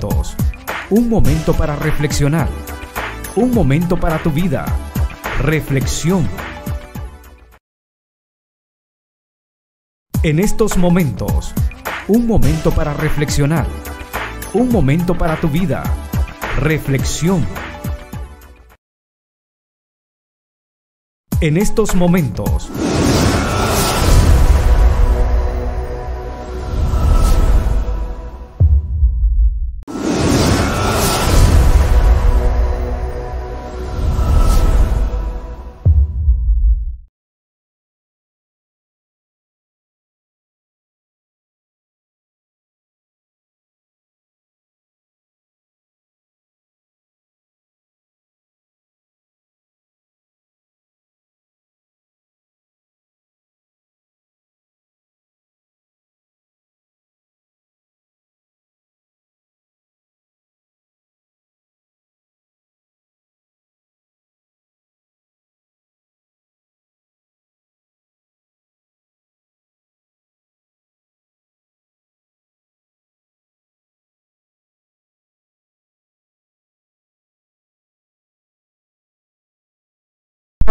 momentos. Un momento para reflexionar. Un momento para tu vida. Reflexión. En estos momentos, un momento para reflexionar. Un momento para tu vida. Reflexión. En estos momentos.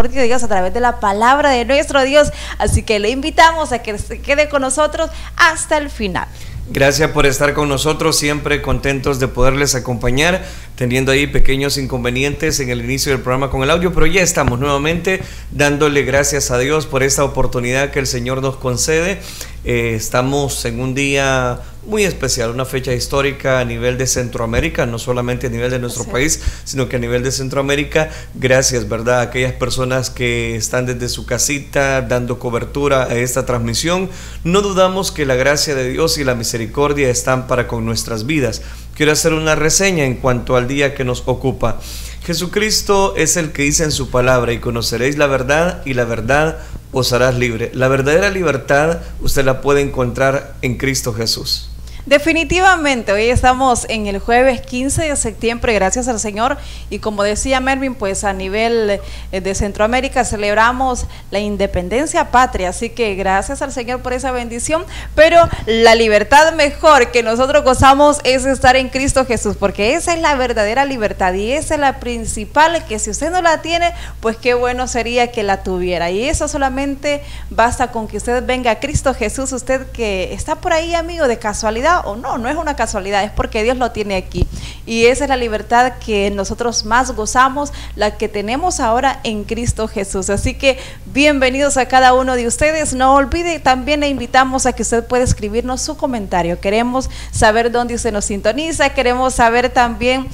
De Dios a través de la palabra de nuestro Dios, así que le invitamos a que se quede con nosotros hasta el final. Gracias por estar con nosotros, siempre contentos de poderles acompañar, teniendo ahí pequeños inconvenientes en el inicio del programa con el audio, pero ya estamos nuevamente dándole gracias a Dios por esta oportunidad que el Señor nos concede. Estamos en un día muy especial, una fecha histórica a nivel de Centroamérica, no solamente a nivel de nuestro país, sino que a nivel de Centroamérica. Gracias, ¿verdad?, a aquellas personas que están desde su casita dando cobertura a esta transmisión. No dudamos que la gracia de Dios y la misericordia están para con nuestras vidas. Quiero hacer una reseña en cuanto al día que nos ocupa. Jesucristo es el que dice en su palabra: y conoceréis la verdad, y la verdad os hará libre. La verdadera libertad usted la puede encontrar en Cristo Jesús. Definitivamente, hoy estamos en el jueves 15 de septiembre, gracias al Señor, y como decía Mervin, pues a nivel de Centroamérica celebramos la independencia patria, así que gracias al Señor por esa bendición, pero la libertad mejor que nosotros gozamos es estar en Cristo Jesús, porque esa es la verdadera libertad y esa es la principal, que si usted no la tiene, pues qué bueno sería que la tuviera, y eso solamente basta con que usted venga a Cristo Jesús. Usted que está por ahí, amigo, de casualidad o no, no es una casualidad, es porque Dios lo tiene aquí, y esa es la libertad que nosotros más gozamos, la que tenemos ahora en Cristo Jesús. Así que bienvenidos a cada uno de ustedes. No olvide, también le invitamos a que usted pueda escribirnos su comentario. Queremos saber dónde usted nos sintoniza, queremos saber también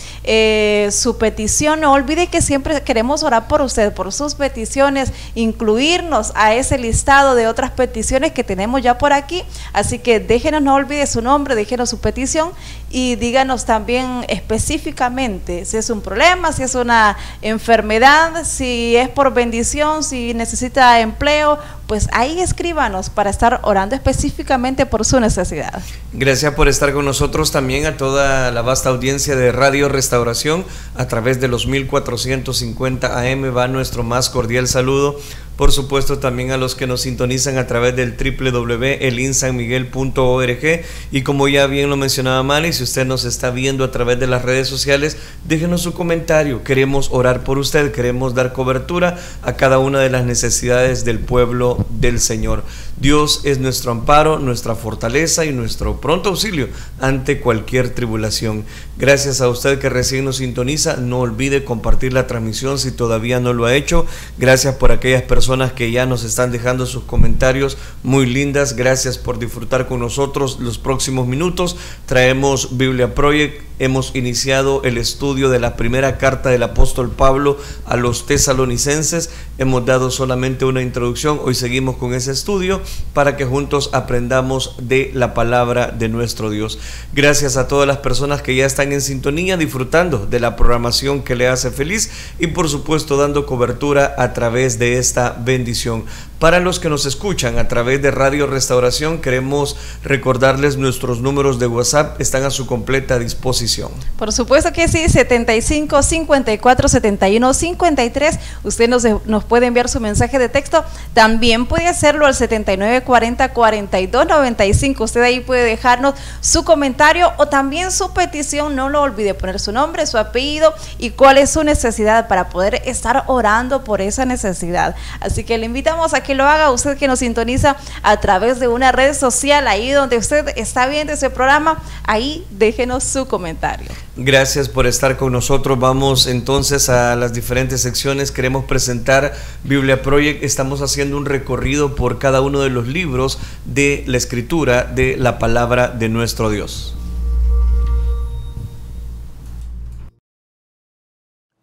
su petición. No olvide que siempre queremos orar por usted, por sus peticiones, incluirnos a ese listado de otras peticiones que tenemos ya por aquí. Así que déjenos, no olvide su nombre, déjenos su petición y díganos también específicamente si es un problema, si es una enfermedad, si es por bendición, si necesita empleo, pues ahí escríbanos para estar orando específicamente por su necesidad. Gracias por estar con nosotros, también a toda la vasta audiencia de Radio Restauración a través de los 1450 AM va nuestro más cordial saludo. Por supuesto, también a los que nos sintonizan a través del www.elinsanmiguel.org, y como ya bien lo mencionaba Mali, si usted nos está viendo a través de las redes sociales, déjenos su comentario. Queremos orar por usted, queremos dar cobertura a cada una de las necesidades del pueblo del Señor. Dios es nuestro amparo, nuestra fortaleza y nuestro pronto auxilio ante cualquier tribulación. Gracias a usted que recién nos sintoniza. No olvide compartir la transmisión si todavía no lo ha hecho. Gracias por aquellas personas que ya nos están dejando sus comentarios muy lindas. Gracias por disfrutar con nosotros los próximos minutos. Traemos Biblia Project. Hemos iniciado el estudio de la primera carta del apóstol Pablo a los tesalonicenses. Hemos dado solamente una introducción. Hoy seguimos con ese estudio para que juntos aprendamos de la palabra de nuestro Dios. Gracias a todas las personas que ya están en sintonía, disfrutando de la programación que le hace feliz y por supuesto dando cobertura a través de esta bendición. Para los que nos escuchan a través de Radio Restauración, queremos recordarles nuestros números de WhatsApp, están a su completa disposición. Por supuesto que sí, 75 54 71 53. Usted nos puede enviar su mensaje de texto. También puede hacerlo al 79 40 42 95. Usted ahí puede dejarnos su comentario o también su petición. No lo olvide poner su nombre, su apellido y cuál es su necesidad para poder estar orando por esa necesidad. Así que le invitamos a que lo haga, usted que nos sintoniza a través de una red social, ahí donde usted está viendo ese programa, ahí déjenos su comentario. Gracias por estar con nosotros. Vamos entonces a las diferentes secciones. Queremos presentar Biblia Project. Estamos haciendo un recorrido por cada uno de los libros de la Escritura, de la palabra de nuestro Dios.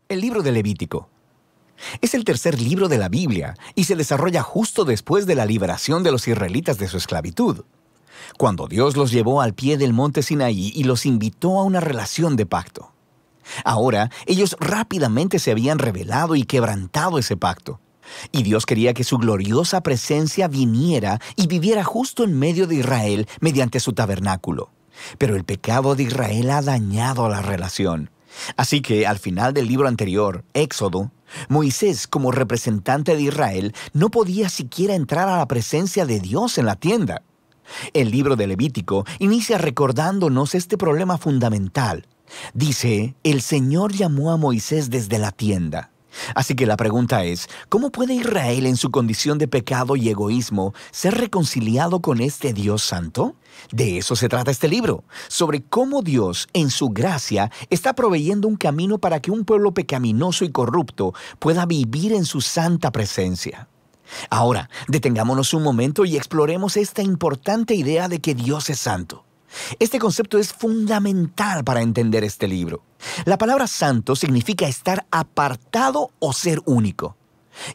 El libro de Levítico es el tercer libro de la Biblia y se desarrolla justo después de la liberación de los israelitas de su esclavitud, cuando Dios los llevó al pie del monte Sinaí y los invitó a una relación de pacto. Ahora, ellos rápidamente se habían rebelado y quebrantado ese pacto, y Dios quería que su gloriosa presencia viniera y viviera justo en medio de Israel mediante su tabernáculo. Pero el pecado de Israel ha dañado la relación. Así que al final del libro anterior, Éxodo, Moisés, como representante de Israel, no podía siquiera entrar a la presencia de Dios en la tienda. El libro de Levítico inicia recordándonos este problema fundamental. Dice, el Señor llamó a Moisés desde la tienda. Así que la pregunta es, ¿cómo puede Israel en su condición de pecado y egoísmo ser reconciliado con este Dios santo? De eso se trata este libro, sobre cómo Dios, en su gracia, está proveyendo un camino para que un pueblo pecaminoso y corrupto pueda vivir en su santa presencia. Ahora, detengámonos un momento y exploremos esta importante idea de que Dios es santo. Este concepto es fundamental para entender este libro. La palabra santo significa estar apartado o ser único.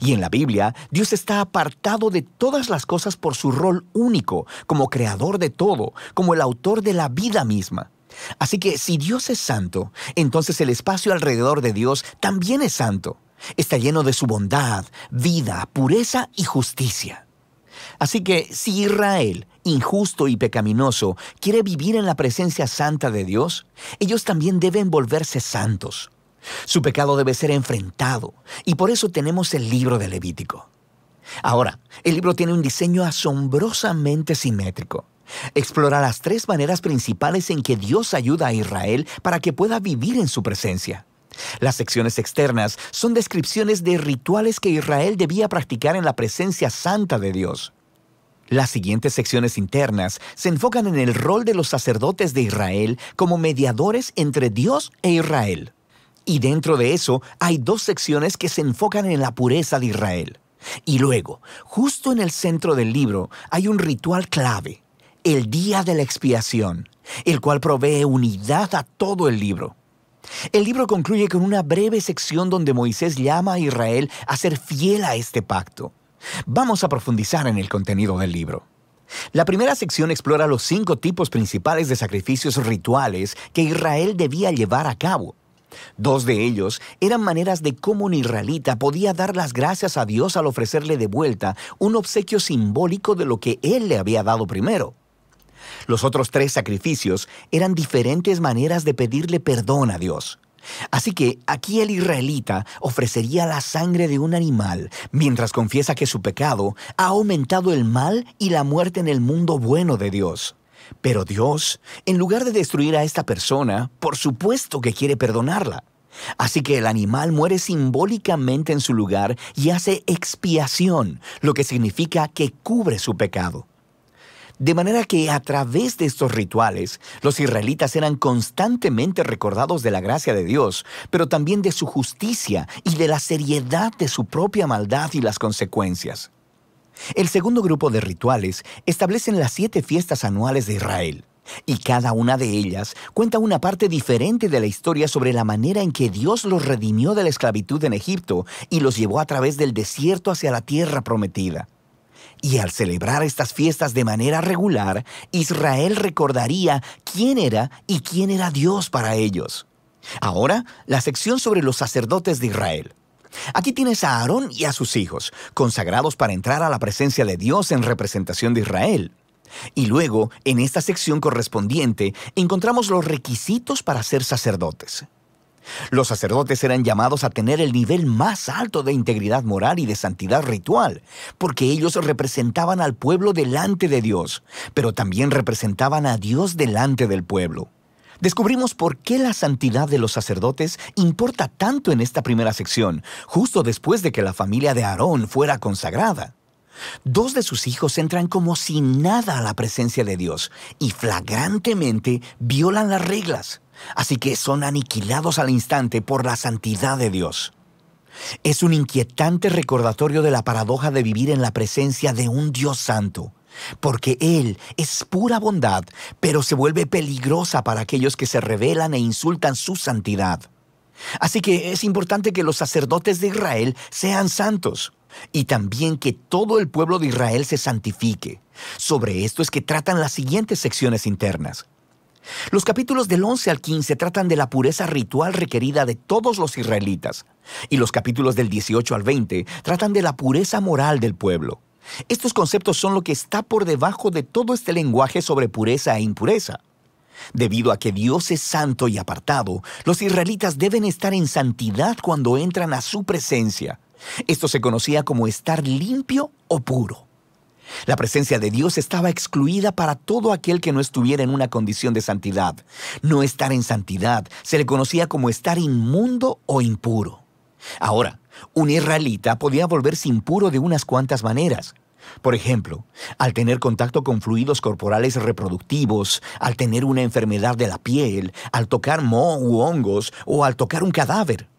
Y en la Biblia, Dios está apartado de todas las cosas por su rol único, como creador de todo, como el autor de la vida misma. Así que si Dios es santo, entonces el espacio alrededor de Dios también es santo. Está lleno de su bondad, vida, pureza y justicia. Así que si Israel, injusto y pecaminoso, quiere vivir en la presencia santa de Dios, ellos también deben volverse santos. Su pecado debe ser enfrentado, y por eso tenemos el libro de Levítico. Ahora, el libro tiene un diseño asombrosamente simétrico. Explora las tres maneras principales en que Dios ayuda a Israel para que pueda vivir en su presencia. Las secciones externas son descripciones de rituales que Israel debía practicar en la presencia santa de Dios. Las siguientes secciones internas se enfocan en el rol de los sacerdotes de Israel como mediadores entre Dios e Israel. Y dentro de eso hay dos secciones que se enfocan en la pureza de Israel. Y luego, justo en el centro del libro, hay un ritual clave, el Día de la Expiación, el cual provee unidad a todo el libro. El libro concluye con una breve sección donde Moisés llama a Israel a ser fiel a este pacto. Vamos a profundizar en el contenido del libro. La primera sección explora los 5 tipos principales de sacrificios rituales que Israel debía llevar a cabo. 2 de ellos eran maneras de cómo un israelita podía dar las gracias a Dios al ofrecerle de vuelta un obsequio simbólico de lo que Él le había dado primero. Los otros 3 sacrificios eran diferentes maneras de pedirle perdón a Dios. Así que aquí el israelita ofrecería la sangre de un animal mientras confiesa que su pecado ha aumentado el mal y la muerte en el mundo bueno de Dios. Pero Dios, en lugar de destruir a esta persona, por supuesto que quiere perdonarla. Así que el animal muere simbólicamente en su lugar y hace expiación, lo que significa que cubre su pecado. De manera que a través de estos rituales, los israelitas eran constantemente recordados de la gracia de Dios, pero también de su justicia y de la seriedad de su propia maldad y las consecuencias. El segundo grupo de rituales establecen las 7 fiestas anuales de Israel, y cada una de ellas cuenta una parte diferente de la historia sobre la manera en que Dios los redimió de la esclavitud en Egipto y los llevó a través del desierto hacia la tierra prometida. Y al celebrar estas fiestas de manera regular, Israel recordaría quién era y quién era Dios para ellos. Ahora, la sección sobre los sacerdotes de Israel. Aquí tienes a Aarón y a sus hijos, consagrados para entrar a la presencia de Dios en representación de Israel. Y luego, en esta sección correspondiente, encontramos los requisitos para ser sacerdotes. Los sacerdotes eran llamados a tener el nivel más alto de integridad moral y de santidad ritual, porque ellos representaban al pueblo delante de Dios, pero también representaban a Dios delante del pueblo. Descubrimos por qué la santidad de los sacerdotes importa tanto en esta primera sección, justo después de que la familia de Aarón fuera consagrada. 2 de sus hijos entran como si nada a la presencia de Dios y flagrantemente violan las reglas, así que son aniquilados al instante por la santidad de Dios. Es un inquietante recordatorio de la paradoja de vivir en la presencia de un Dios santo, porque Él es pura bondad, pero se vuelve peligrosa para aquellos que se rebelan e insultan su santidad. Así que es importante que los sacerdotes de Israel sean santos, y también que todo el pueblo de Israel se santifique. Sobre esto es que tratan las siguientes secciones internas. Los capítulos del 11 al 15 tratan de la pureza ritual requerida de todos los israelitas, y los capítulos del 18 al 20 tratan de la pureza moral del pueblo. Estos conceptos son lo que está por debajo de todo este lenguaje sobre pureza e impureza. Debido a que Dios es santo y apartado, los israelitas deben estar en santidad cuando entran a su presencia. Esto se conocía como estar limpio o puro. La presencia de Dios estaba excluida para todo aquel que no estuviera en una condición de santidad. No estar en santidad se le conocía como estar inmundo o impuro. Ahora, un israelita podía volverse impuro de unas cuantas maneras. Por ejemplo, al tener contacto con fluidos corporales reproductivos, al tener una enfermedad de la piel, al tocar moho u hongos o al tocar un cadáver.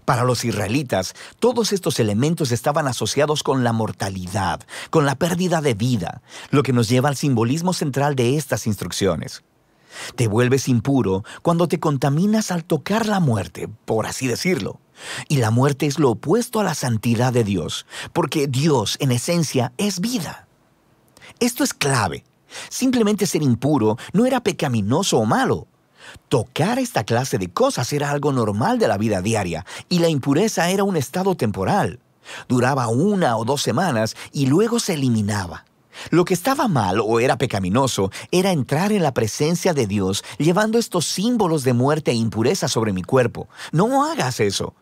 Para los israelitas, todos estos elementos estaban asociados con la mortalidad, con la pérdida de vida, lo que nos lleva al simbolismo central de estas instrucciones. Te vuelves impuro cuando te contaminas al tocar la muerte, por así decirlo. Y la muerte es lo opuesto a la santidad de Dios, porque Dios, en esencia, es vida. Esto es clave. Simplemente ser impuro no era pecaminoso o malo. Tocar esta clase de cosas era algo normal de la vida diaria, y la impureza era un estado temporal. Duraba 1 o 2 semanas y luego se eliminaba. Lo que estaba mal o era pecaminoso era entrar en la presencia de Dios llevando estos símbolos de muerte e impureza sobre mi cuerpo. No hagas eso.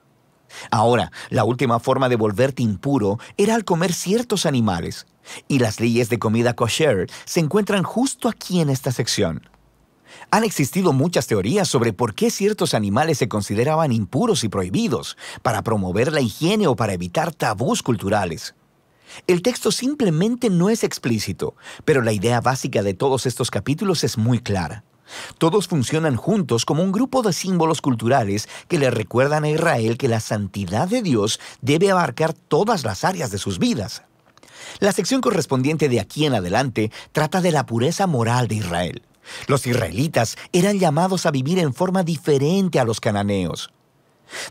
Ahora, la última forma de volverte impuro era al comer ciertos animales, y las leyes de comida kosher se encuentran justo aquí en esta sección. Han existido muchas teorías sobre por qué ciertos animales se consideraban impuros y prohibidos, para promover la higiene o para evitar tabús culturales. El texto simplemente no es explícito, pero la idea básica de todos estos capítulos es muy clara. Todos funcionan juntos como un grupo de símbolos culturales que le recuerdan a Israel que la santidad de Dios debe abarcar todas las áreas de sus vidas. La sección correspondiente de aquí en adelante trata de la pureza moral de Israel. Los israelitas eran llamados a vivir en forma diferente a los cananeos.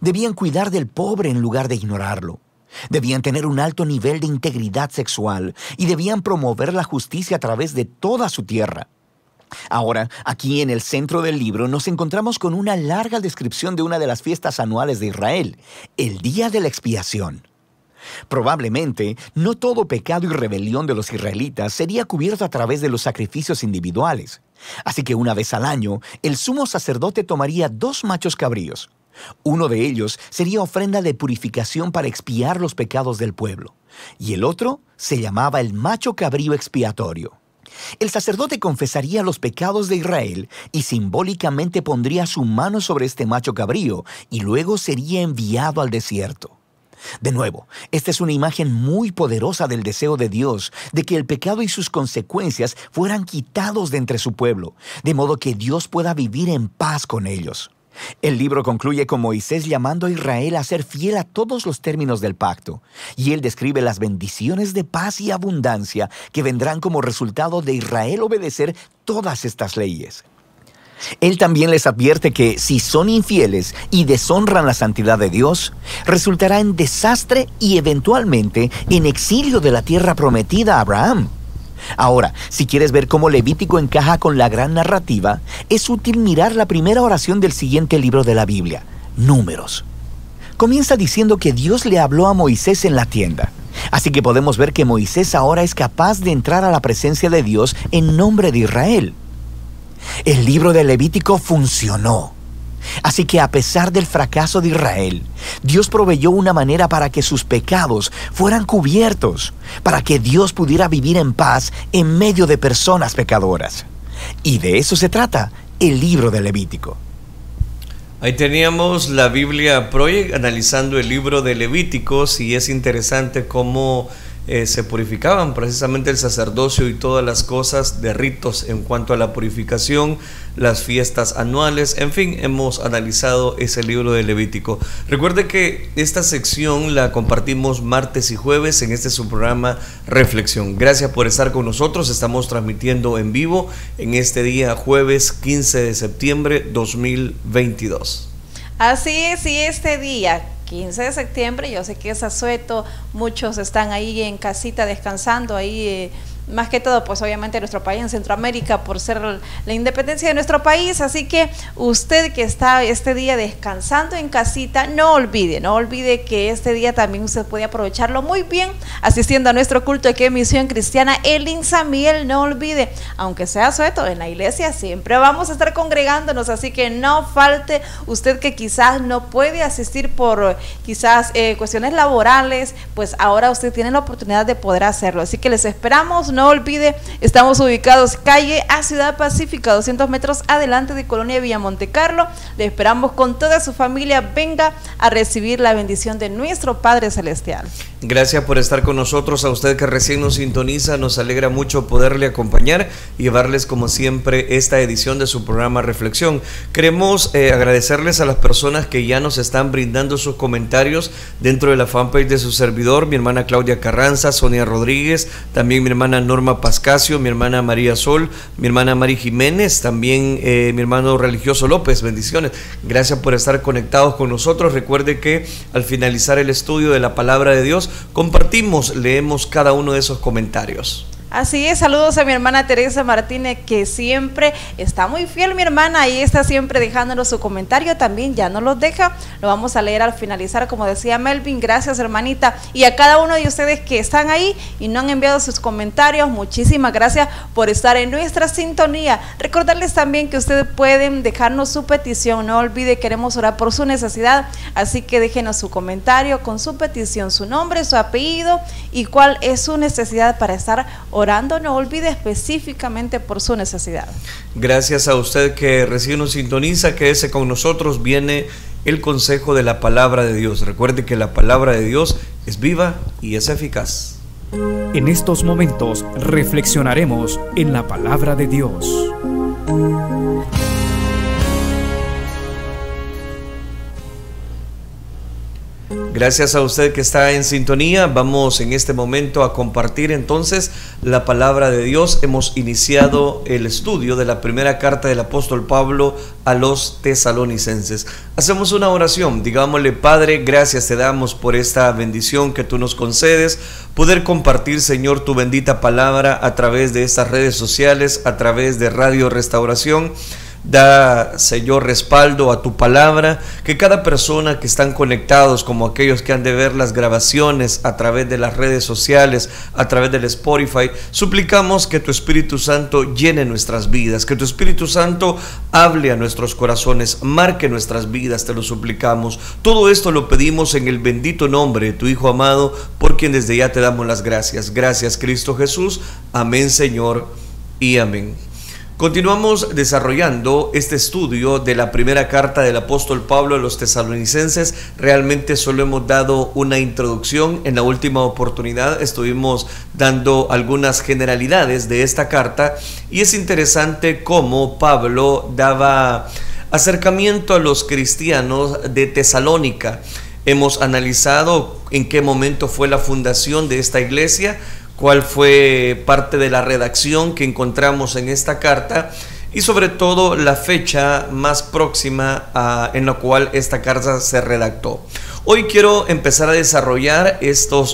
Debían cuidar del pobre en lugar de ignorarlo. Debían tener un alto nivel de integridad sexual y debían promover la justicia a través de toda su tierra. Ahora, aquí en el centro del libro nos encontramos con una larga descripción de una de las fiestas anuales de Israel, el Día de la Expiación. Probablemente, no todo pecado y rebelión de los israelitas sería cubierto a través de los sacrificios individuales. Así que una vez al año, el sumo sacerdote tomaría 2 machos cabríos. Uno de ellos sería ofrenda de purificación para expiar los pecados del pueblo, y el otro se llamaba el macho cabrío expiatorio. El sacerdote confesaría los pecados de Israel y simbólicamente pondría su mano sobre este macho cabrío y luego sería enviado al desierto. De nuevo, esta es una imagen muy poderosa del deseo de Dios de que el pecado y sus consecuencias fueran quitados de entre su pueblo, de modo que Dios pueda vivir en paz con ellos. El libro concluye con Moisés llamando a Israel a ser fiel a todos los términos del pacto, y él describe las bendiciones de paz y abundancia que vendrán como resultado de Israel obedecer todas estas leyes. Él también les advierte que si son infieles y deshonran la santidad de Dios, resultará en desastre y eventualmente en exilio de la tierra prometida a Abraham. Ahora, si quieres ver cómo Levítico encaja con la gran narrativa, es útil mirar la primera oración del siguiente libro de la Biblia, Números. Comienza diciendo que Dios le habló a Moisés en la tienda. Así que podemos ver que Moisés ahora es capaz de entrar a la presencia de Dios en nombre de Israel. El libro de Levítico funcionó. Así que a pesar del fracaso de Israel, Dios proveyó una manera para que sus pecados fueran cubiertos, para que Dios pudiera vivir en paz en medio de personas pecadoras. Y de eso se trata el libro de Levítico. Ahí teníamos la Biblia Project analizando el libro de Levíticos, y es interesante cómo se purificaban precisamente el sacerdocio y todas las cosas de ritos en cuanto a la purificación, las fiestas anuales, en fin, hemos analizado ese libro de Levítico. Recuerde que esta sección la compartimos martes y jueves en este su programa Reflexión. Gracias por estar con nosotros, estamos transmitiendo en vivo en este día jueves 15 de septiembre 2022. Así es, y este día 15 de septiembre, yo sé que es asueto, muchos están ahí en casita descansando, ahí más que todo, pues obviamente en nuestro país, en Centroamérica, por ser la independencia de nuestro país. Así que usted que está este día descansando en casita, no olvide que este día también usted puede aprovecharlo muy bien asistiendo a nuestro culto de Misión Cristiana El Insamiel. No olvide, aunque sea sueto, en la iglesia siempre vamos a estar congregándonos, así que no falte. Usted que quizás no puede asistir por quizás cuestiones laborales, pues ahora usted tiene la oportunidad de poder hacerlo, así que les esperamos. No olvide, estamos ubicados calle a Ciudad Pacífica, 200 metros adelante de Colonia Villa Montecarlo. Le esperamos con toda su familia. Venga a recibir la bendición de nuestro Padre Celestial. Gracias por estar con nosotros. A usted que recién nos sintoniza, nos alegra mucho poderle acompañar y llevarles como siempre esta edición de su programa Reflexión. Queremos agradecerles a las personas que ya nos están brindando sus comentarios dentro de la fanpage de su servidor, mi hermana Claudia Carranza, Sonia Rodríguez, también mi hermana Norma Pascasio, mi hermana María Sol, mi hermana Mari Jiménez, también mi hermano Religioso López. Bendiciones, gracias por estar conectados con nosotros. Recuerde que al finalizar el estudio de la palabra de Dios, leemos cada uno de esos comentarios. Así es, saludos a mi hermana Teresa Martínez, que siempre está muy fiel, mi hermana, ahí está siempre dejándonos su comentario, también ya nos los deja, lo vamos a leer al finalizar, como decía Melvin. Gracias, hermanita, y a cada uno de ustedes que están ahí y no han enviado sus comentarios, muchísimas gracias por estar en nuestra sintonía. Recordarles también que ustedes pueden dejarnos su petición, no olvide, queremos orar por su necesidad, así que déjenos su comentario con su petición, su nombre, su apellido y cuál es su necesidad para estar orando. No olvide específicamente por su necesidad. Gracias a usted que recién nos sintoniza, quédese con nosotros, viene el consejo de la palabra de Dios. Recuerde que la palabra de Dios es viva y es eficaz. En estos momentos reflexionaremos en la palabra de Dios. Gracias a usted que está en sintonía. Vamos en este momento a compartir entonces la palabra de Dios. Hemos iniciado el estudio de la primera carta del apóstol Pablo a los tesalonicenses. Hacemos una oración, digámosle: Padre, gracias te damos por esta bendición que tú nos concedes, poder compartir, Señor, tu bendita palabra a través de estas redes sociales, a través de Radio Restauración. Da, Señor, respaldo a tu palabra, que cada persona que están conectados, como aquellos que han de ver las grabaciones a través de las redes sociales, a través del Spotify, suplicamos que tu Espíritu Santo llene nuestras vidas, que tu Espíritu Santo hable a nuestros corazones, marque nuestras vidas, te lo suplicamos. Todo esto lo pedimos en el bendito nombre de tu Hijo amado, por quien desde ya te damos las gracias. Gracias, Cristo Jesús. Amén, Señor, y amén. Continuamos desarrollando este estudio de la primera carta del apóstol Pablo a los tesalonicenses. Realmente solo hemos dado una introducción. En la última oportunidad estuvimos dando algunas generalidades de esta carta, y es interesante cómo Pablo daba acercamiento a los cristianos de Tesalónica. Hemos analizado en qué momento fue la fundación de esta iglesia, cuál fue parte de la redacción que encontramos en esta carta y sobre todo la fecha más próxima en la cual esta carta se redactó. Hoy quiero empezar a desarrollar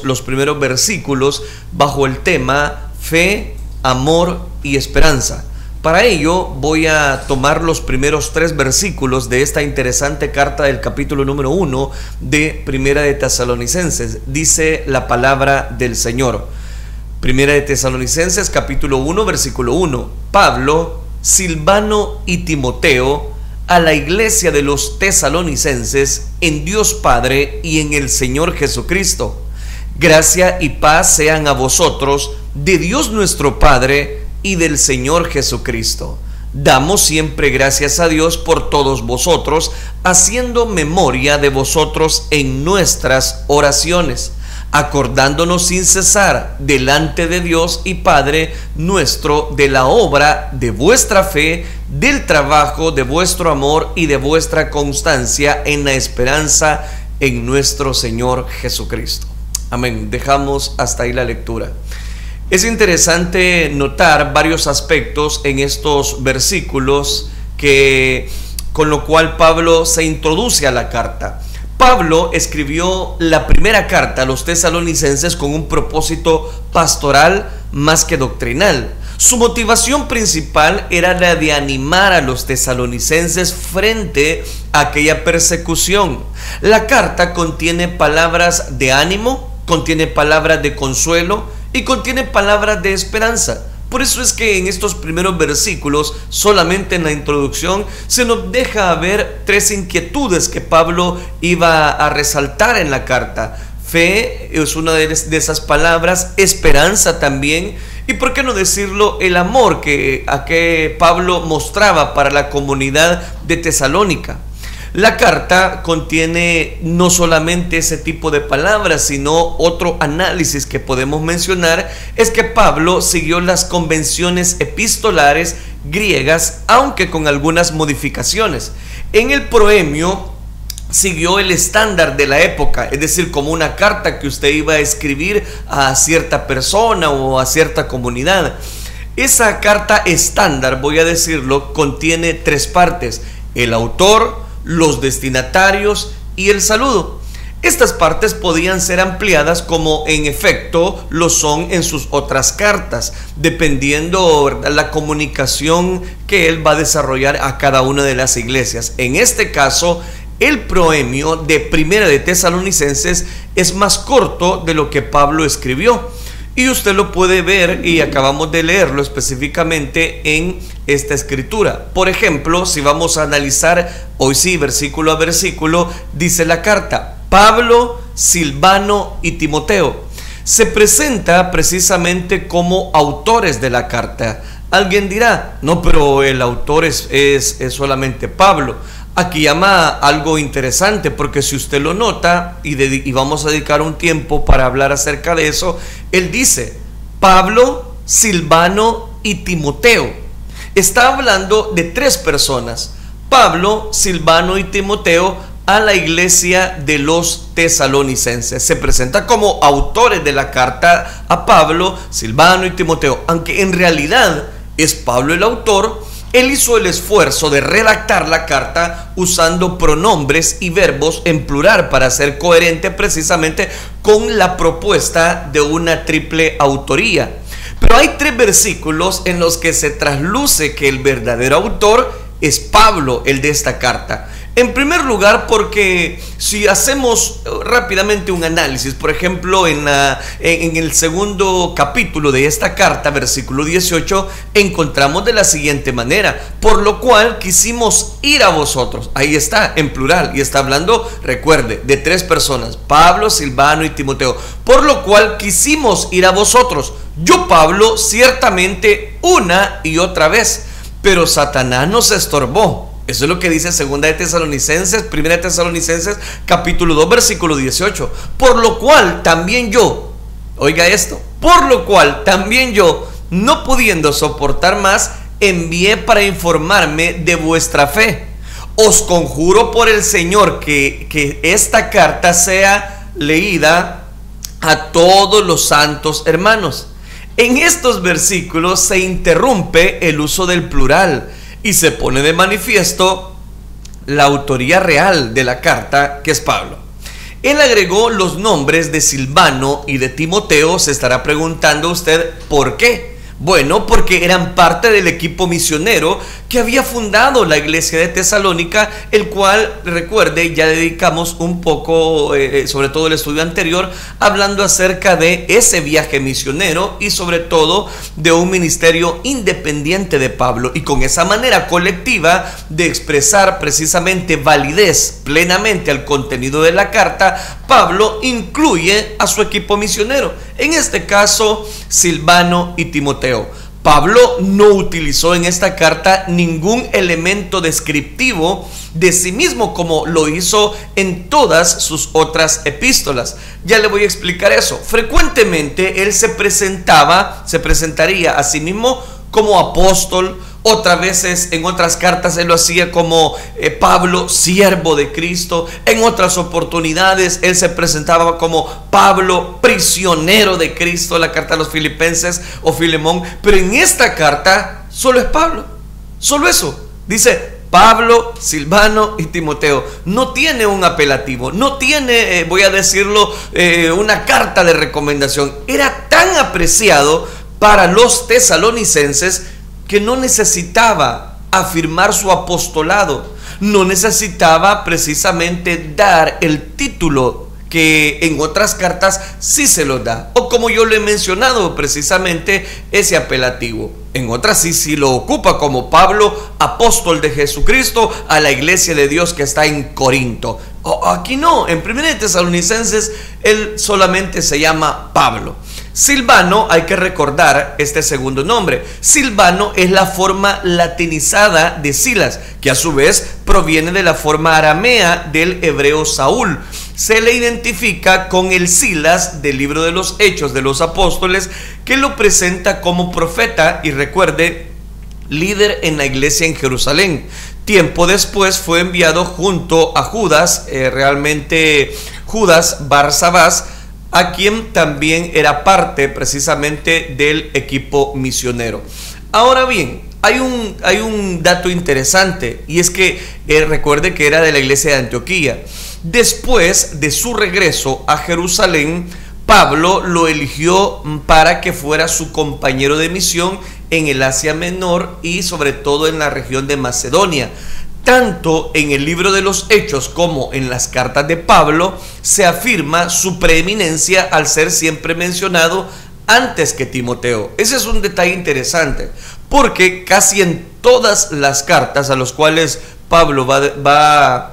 los primeros versículos bajo el tema fe, amor y esperanza. Para ello voy a tomar los primeros 3 versículos de esta interesante carta del capítulo número 1 de Primera de Tesalonicenses. Dice la palabra del Señor. Primera de Tesalonicenses capítulo 1 versículo 1. Pablo, Silvano y Timoteo, a la iglesia de los tesalonicenses, en Dios Padre y en el Señor Jesucristo. Gracia y paz sean a vosotros, de Dios nuestro Padre y del Señor Jesucristo. Damos siempre gracias a Dios por todos vosotros, haciendo memoria de vosotros en nuestras oraciones, acordándonos sin cesar delante de Dios y Padre nuestro de la obra de vuestra fe, del trabajo de vuestro amor y de vuestra constancia en la esperanza en nuestro Señor Jesucristo. Amén. Dejamos hasta ahí la lectura. Es interesante notar varios aspectos en estos versículos con lo cual Pablo se introduce a la carta. Pablo escribió la primera carta a los tesalonicenses con un propósito pastoral más que doctrinal. Su motivación principal era la de animar a los tesalonicenses frente a aquella persecución. La carta contiene palabras de ánimo, contiene palabras de consuelo y contiene palabras de esperanza. Por eso es que en estos primeros versículos, solamente en la introducción, se nos deja ver 3 inquietudes que Pablo iba a resaltar en la carta. Fe es una de esas palabras, esperanza también, y por qué no decirlo, el amor que Pablo mostraba para la comunidad de Tesalónica. La carta contiene no solamente ese tipo de palabras, sino otro análisis que podemos mencionar es que Pablo siguió las convenciones epistolares griegas, aunque con algunas modificaciones. En el proemio siguió el estándar de la época, es decir, como una carta que usted iba a escribir a cierta persona o a cierta comunidad. Esa carta estándar, voy a decirlo, contiene 3 partes: el autor, los destinatarios y el saludo. Estas partes podían ser ampliadas, como en efecto lo son en sus otras cartas, dependiendo de la comunicación que él va a desarrollar a cada una de las iglesias. En este caso, el proemio de Primera de Tesalonicenses es más corto de lo que Pablo escribió. Y usted lo puede ver, y acabamos de leerlo específicamente en esta escritura. Por ejemplo, si vamos a analizar hoy sí, versículo a versículo, dice la carta: Pablo, Silvano y Timoteo. Se presenta precisamente como autores de la carta. Alguien dirá, no, pero el autor es solamente Pablo. Aquí llama algo interesante, porque si usted lo nota, y vamos a dedicar un tiempo para hablar acerca de eso, él dice Pablo, Silvano y Timoteo. Está hablando de 3 personas: Pablo, Silvano y Timoteo, a la iglesia de los tesalonicenses. Se presenta como autores de la carta a Pablo, Silvano y Timoteo, aunque en realidad es Pablo el autor. Él hizo el esfuerzo de redactar la carta usando pronombres y verbos en plural para ser coherente precisamente con la propuesta de una triple autoría. Pero hay 3 versículos en los que se trasluce que el verdadero autor es Pablo, el de esta carta. En primer lugar, porque si hacemos rápidamente un análisis, por ejemplo, en el segundo capítulo de esta carta, versículo 18, encontramos de la siguiente manera: por lo cual quisimos ir a vosotros. Ahí está, en plural, y está hablando, recuerde, de 3 personas: Pablo, Silvano y Timoteo. Por lo cual quisimos ir a vosotros. Yo, Pablo, ciertamente una y otra vez, pero Satanás nos estorbó. Eso es lo que dice Segunda de Tesalonicenses, Primera de Tesalonicenses, capítulo 2, versículo 18. Por lo cual también yo, oiga esto, por lo cual también yo, no pudiendo soportar más, envié para informarme de vuestra fe. Os conjuro por el Señor que esta carta sea leída a todos los santos hermanos. En estos versículos se interrumpe el uso del plural y se pone de manifiesto la autoría real de la carta, que es Pablo. Él agregó los nombres de Silvano y de Timoteo. Se estará preguntando usted ¿por qué? Bueno, porque eran parte del equipo misionero que había fundado la iglesia de Tesalónica, el cual, recuerde, ya dedicamos un poco, sobre todo el estudio anterior, hablando acerca de ese viaje misionero y sobre todo de un ministerio independiente de Pablo, y con esa manera colectiva de expresar precisamente validez plenamente al contenido de la carta, Pablo incluye a su equipo misionero, en este caso Silvano y Timoteo. Pablo no utilizó en esta carta ningún elemento descriptivo de sí mismo como lo hizo en todas sus otras epístolas. Ya le voy a explicar eso. Frecuentemente él se presentaría a sí mismo como apóstol. Otras veces en otras cartas él lo hacía como Pablo, siervo de Cristo. En otras oportunidades él se presentaba como Pablo, prisionero de Cristo, la carta a los Filipenses o Filemón. Pero en esta carta solo es Pablo, solo eso. Dice Pablo, Silvano y Timoteo. No tiene un apelativo, no tiene, voy a decirlo, una carta de recomendación. Era tan apreciado para los tesalonicenses que no necesitaba afirmar su apostolado, no necesitaba precisamente dar el título que en otras cartas sí se lo da, o como yo lo he mencionado, precisamente ese apelativo. En otras sí lo ocupa como Pablo, apóstol de Jesucristo a la iglesia de Dios que está en Corinto. Aquí no, en 1 Tesalonicenses él solamente se llama Pablo. Silvano, hay que recordar este segundo nombre. Silvano es la forma latinizada de Silas, que a su vez proviene de la forma aramea del hebreo Saúl. Se le identifica con el Silas del libro de los Hechos de los Apóstoles, que lo presenta como profeta y, recuerde, líder en la iglesia en Jerusalén. Tiempo después fue enviado junto a Judas, realmente Judas Barsabás, a quien también era parte precisamente del equipo misionero. Ahora bien, hay un dato interesante, y es que recuerde que era de la iglesia de Antioquía. Después de su regreso a Jerusalén, Pablo lo eligió para que fuera su compañero de misión en el Asia Menor y sobre todo en la región de Macedonia. Tanto en el libro de los Hechos como en las cartas de Pablo se afirma su preeminencia al ser siempre mencionado antes que Timoteo. Ese es un detalle interesante, porque casi en todas las cartas a las cuales Pablo va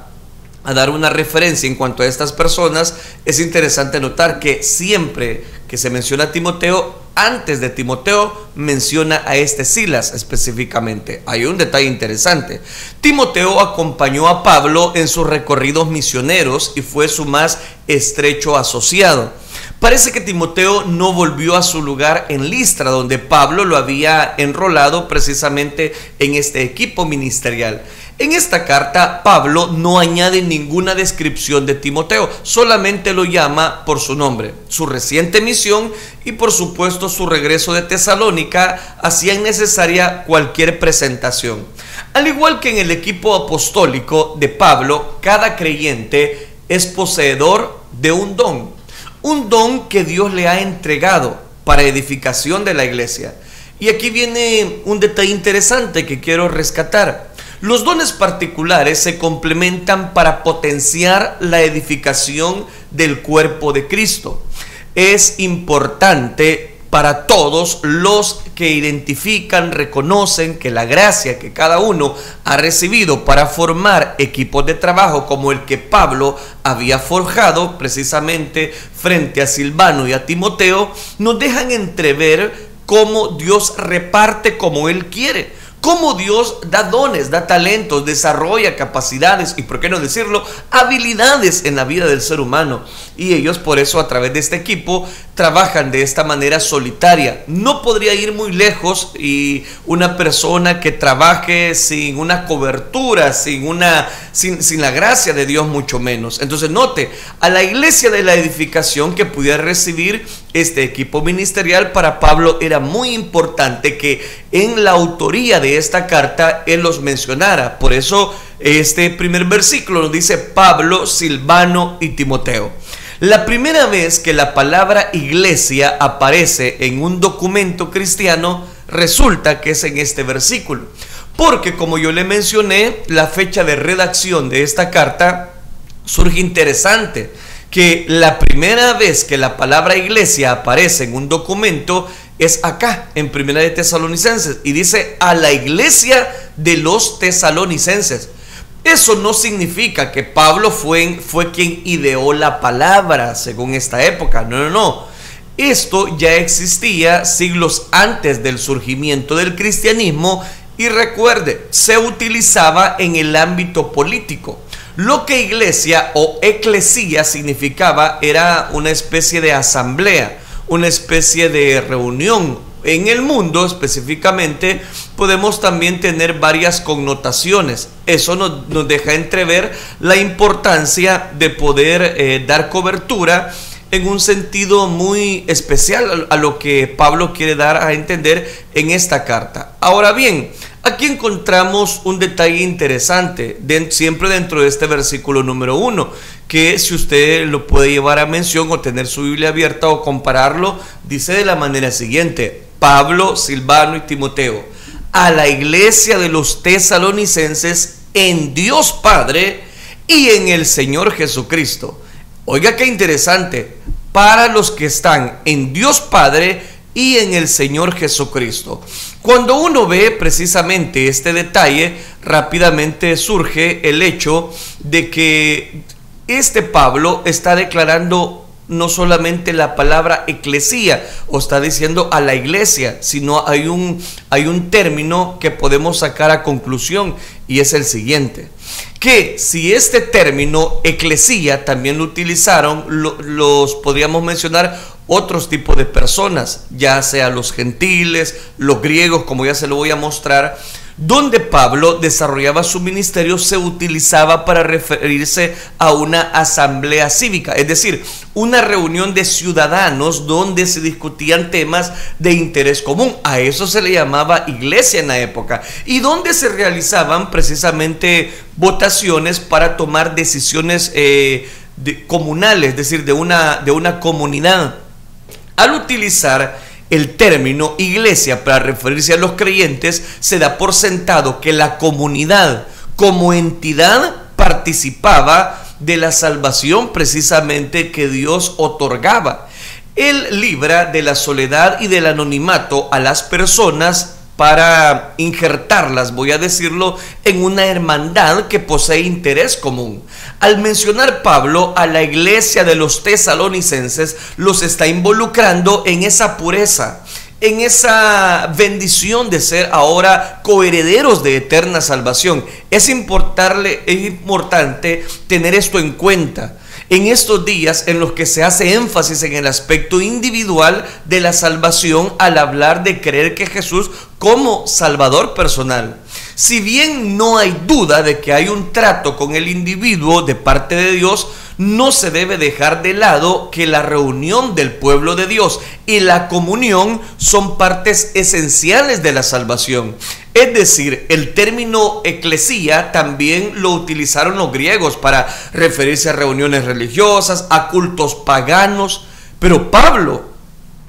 a dar una referencia en cuanto a estas personas, es interesante notar que siempre que se menciona a Timoteo, antes de Timoteo menciona a este Silas específicamente. Hay un detalle interesante. Timoteo acompañó a Pablo en sus recorridos misioneros y fue su más estrecho asociado. Parece que Timoteo no volvió a su lugar en Listra, donde Pablo lo había enrolado precisamente en este equipo ministerial. En esta carta, Pablo no añade ninguna descripción de Timoteo, solamente lo llama por su nombre. Su reciente misión y, por supuesto, su regreso de Tesalónica hacían necesaria cualquier presentación. Al igual que en el equipo apostólico de Pablo, cada creyente es poseedor de un don que Dios le ha entregado para edificación de la iglesia. Y aquí viene un detalle interesante que quiero rescatar. Los dones particulares se complementan para potenciar la edificación del cuerpo de Cristo. Es importante para todos los que identifican, reconocen que la gracia que cada uno ha recibido para formar equipos de trabajo como el que Pablo había forjado precisamente frente a Silvano y a Timoteo, nos dejan entrever cómo Dios reparte como Él quiere. Cómo Dios da dones, da talentos, desarrolla capacidades y, por qué no decirlo, habilidades en la vida del ser humano. Y ellos por eso a través de este equipo trabajan de esta manera solitaria. No podría ir muy lejos y una persona que trabaje sin una cobertura, sin la gracia de Dios, mucho menos. Entonces note, a la iglesia de la edificación que pudiera recibir este equipo ministerial, para Pablo era muy importante que en la autoría de esta carta él los mencionara. Por eso este primer versículo nos dice Pablo, Silvano y Timoteo. La primera vez que la palabra iglesia aparece en un documento cristiano Resulta que es en este versículo, porque como yo le mencioné, la fecha de redacción de esta carta surge interesante, que la primera vez que la palabra iglesia aparece en un documento es acá, en Primera de Tesalonicenses, y dice a la iglesia de los tesalonicenses. Eso no significa que Pablo fue quien ideó la palabra según esta época, no. Esto ya existía siglos antes del surgimiento del cristianismo y recuerde, se utilizaba en el ámbito político. Lo que iglesia o eclesía significaba era una especie de asamblea, una especie de reunión. En el mundo específicamente podemos también tener varias connotaciones. Eso nos deja entrever la importancia de poder dar cobertura en un sentido muy especial a lo que Pablo quiere dar a entender en esta carta. Ahora bien, aquí encontramos un detalle interesante, siempre dentro de este versículo número 1, que si usted lo puede llevar a mención o tener su Biblia abierta o compararlo, dice de la manera siguiente: Pablo, Silvano y Timoteo, a la iglesia de los tesalonicenses en Dios Padre y en el Señor Jesucristo. Oiga qué interesante, para los que están en Dios Padre y en el Señor Jesucristo. Cuando uno ve precisamente este detalle, rápidamente surge el hecho de que este Pablo está declarando no solamente la palabra eclesía, o está diciendo a la iglesia, sino hay un término que podemos sacar a conclusión, y es el siguiente: que si este término eclesía también lo utilizaron, los podríamos mencionar otros tipos de personas, ya sea los gentiles, los griegos, como ya se lo voy a mostrar. Donde Pablo desarrollaba su ministerio se utilizaba para referirse a una asamblea cívica, es decir, una reunión de ciudadanos donde se discutían temas de interés común. A eso se le llamaba iglesia en la época, y donde se realizaban precisamente votaciones para tomar decisiones comunales, es decir, de una comunidad. Al utilizar el término iglesia para referirse a los creyentes, se da por sentado que la comunidad como entidad participaba de la salvación precisamente que Dios otorgaba. Él libra de la soledad y del anonimato a las personas para injertarlas, voy a decirlo, en una hermandad que posee interés común. Al mencionar Pablo a la iglesia de los tesalonicenses, los está involucrando en esa pureza, en esa bendición de ser ahora coherederos de eterna salvación. Es importante tener esto en cuenta en estos días en los que se hace énfasis en el aspecto individual de la salvación al hablar de creer que Jesús como Salvador personal. Si bien no hay duda de que hay un trato con el individuo de parte de Dios, no se debe dejar de lado que la reunión del pueblo de Dios y la comunión son partes esenciales de la salvación. Es decir, el término eclesía también lo utilizaron los griegos para referirse a reuniones religiosas, a cultos paganos, pero Pablo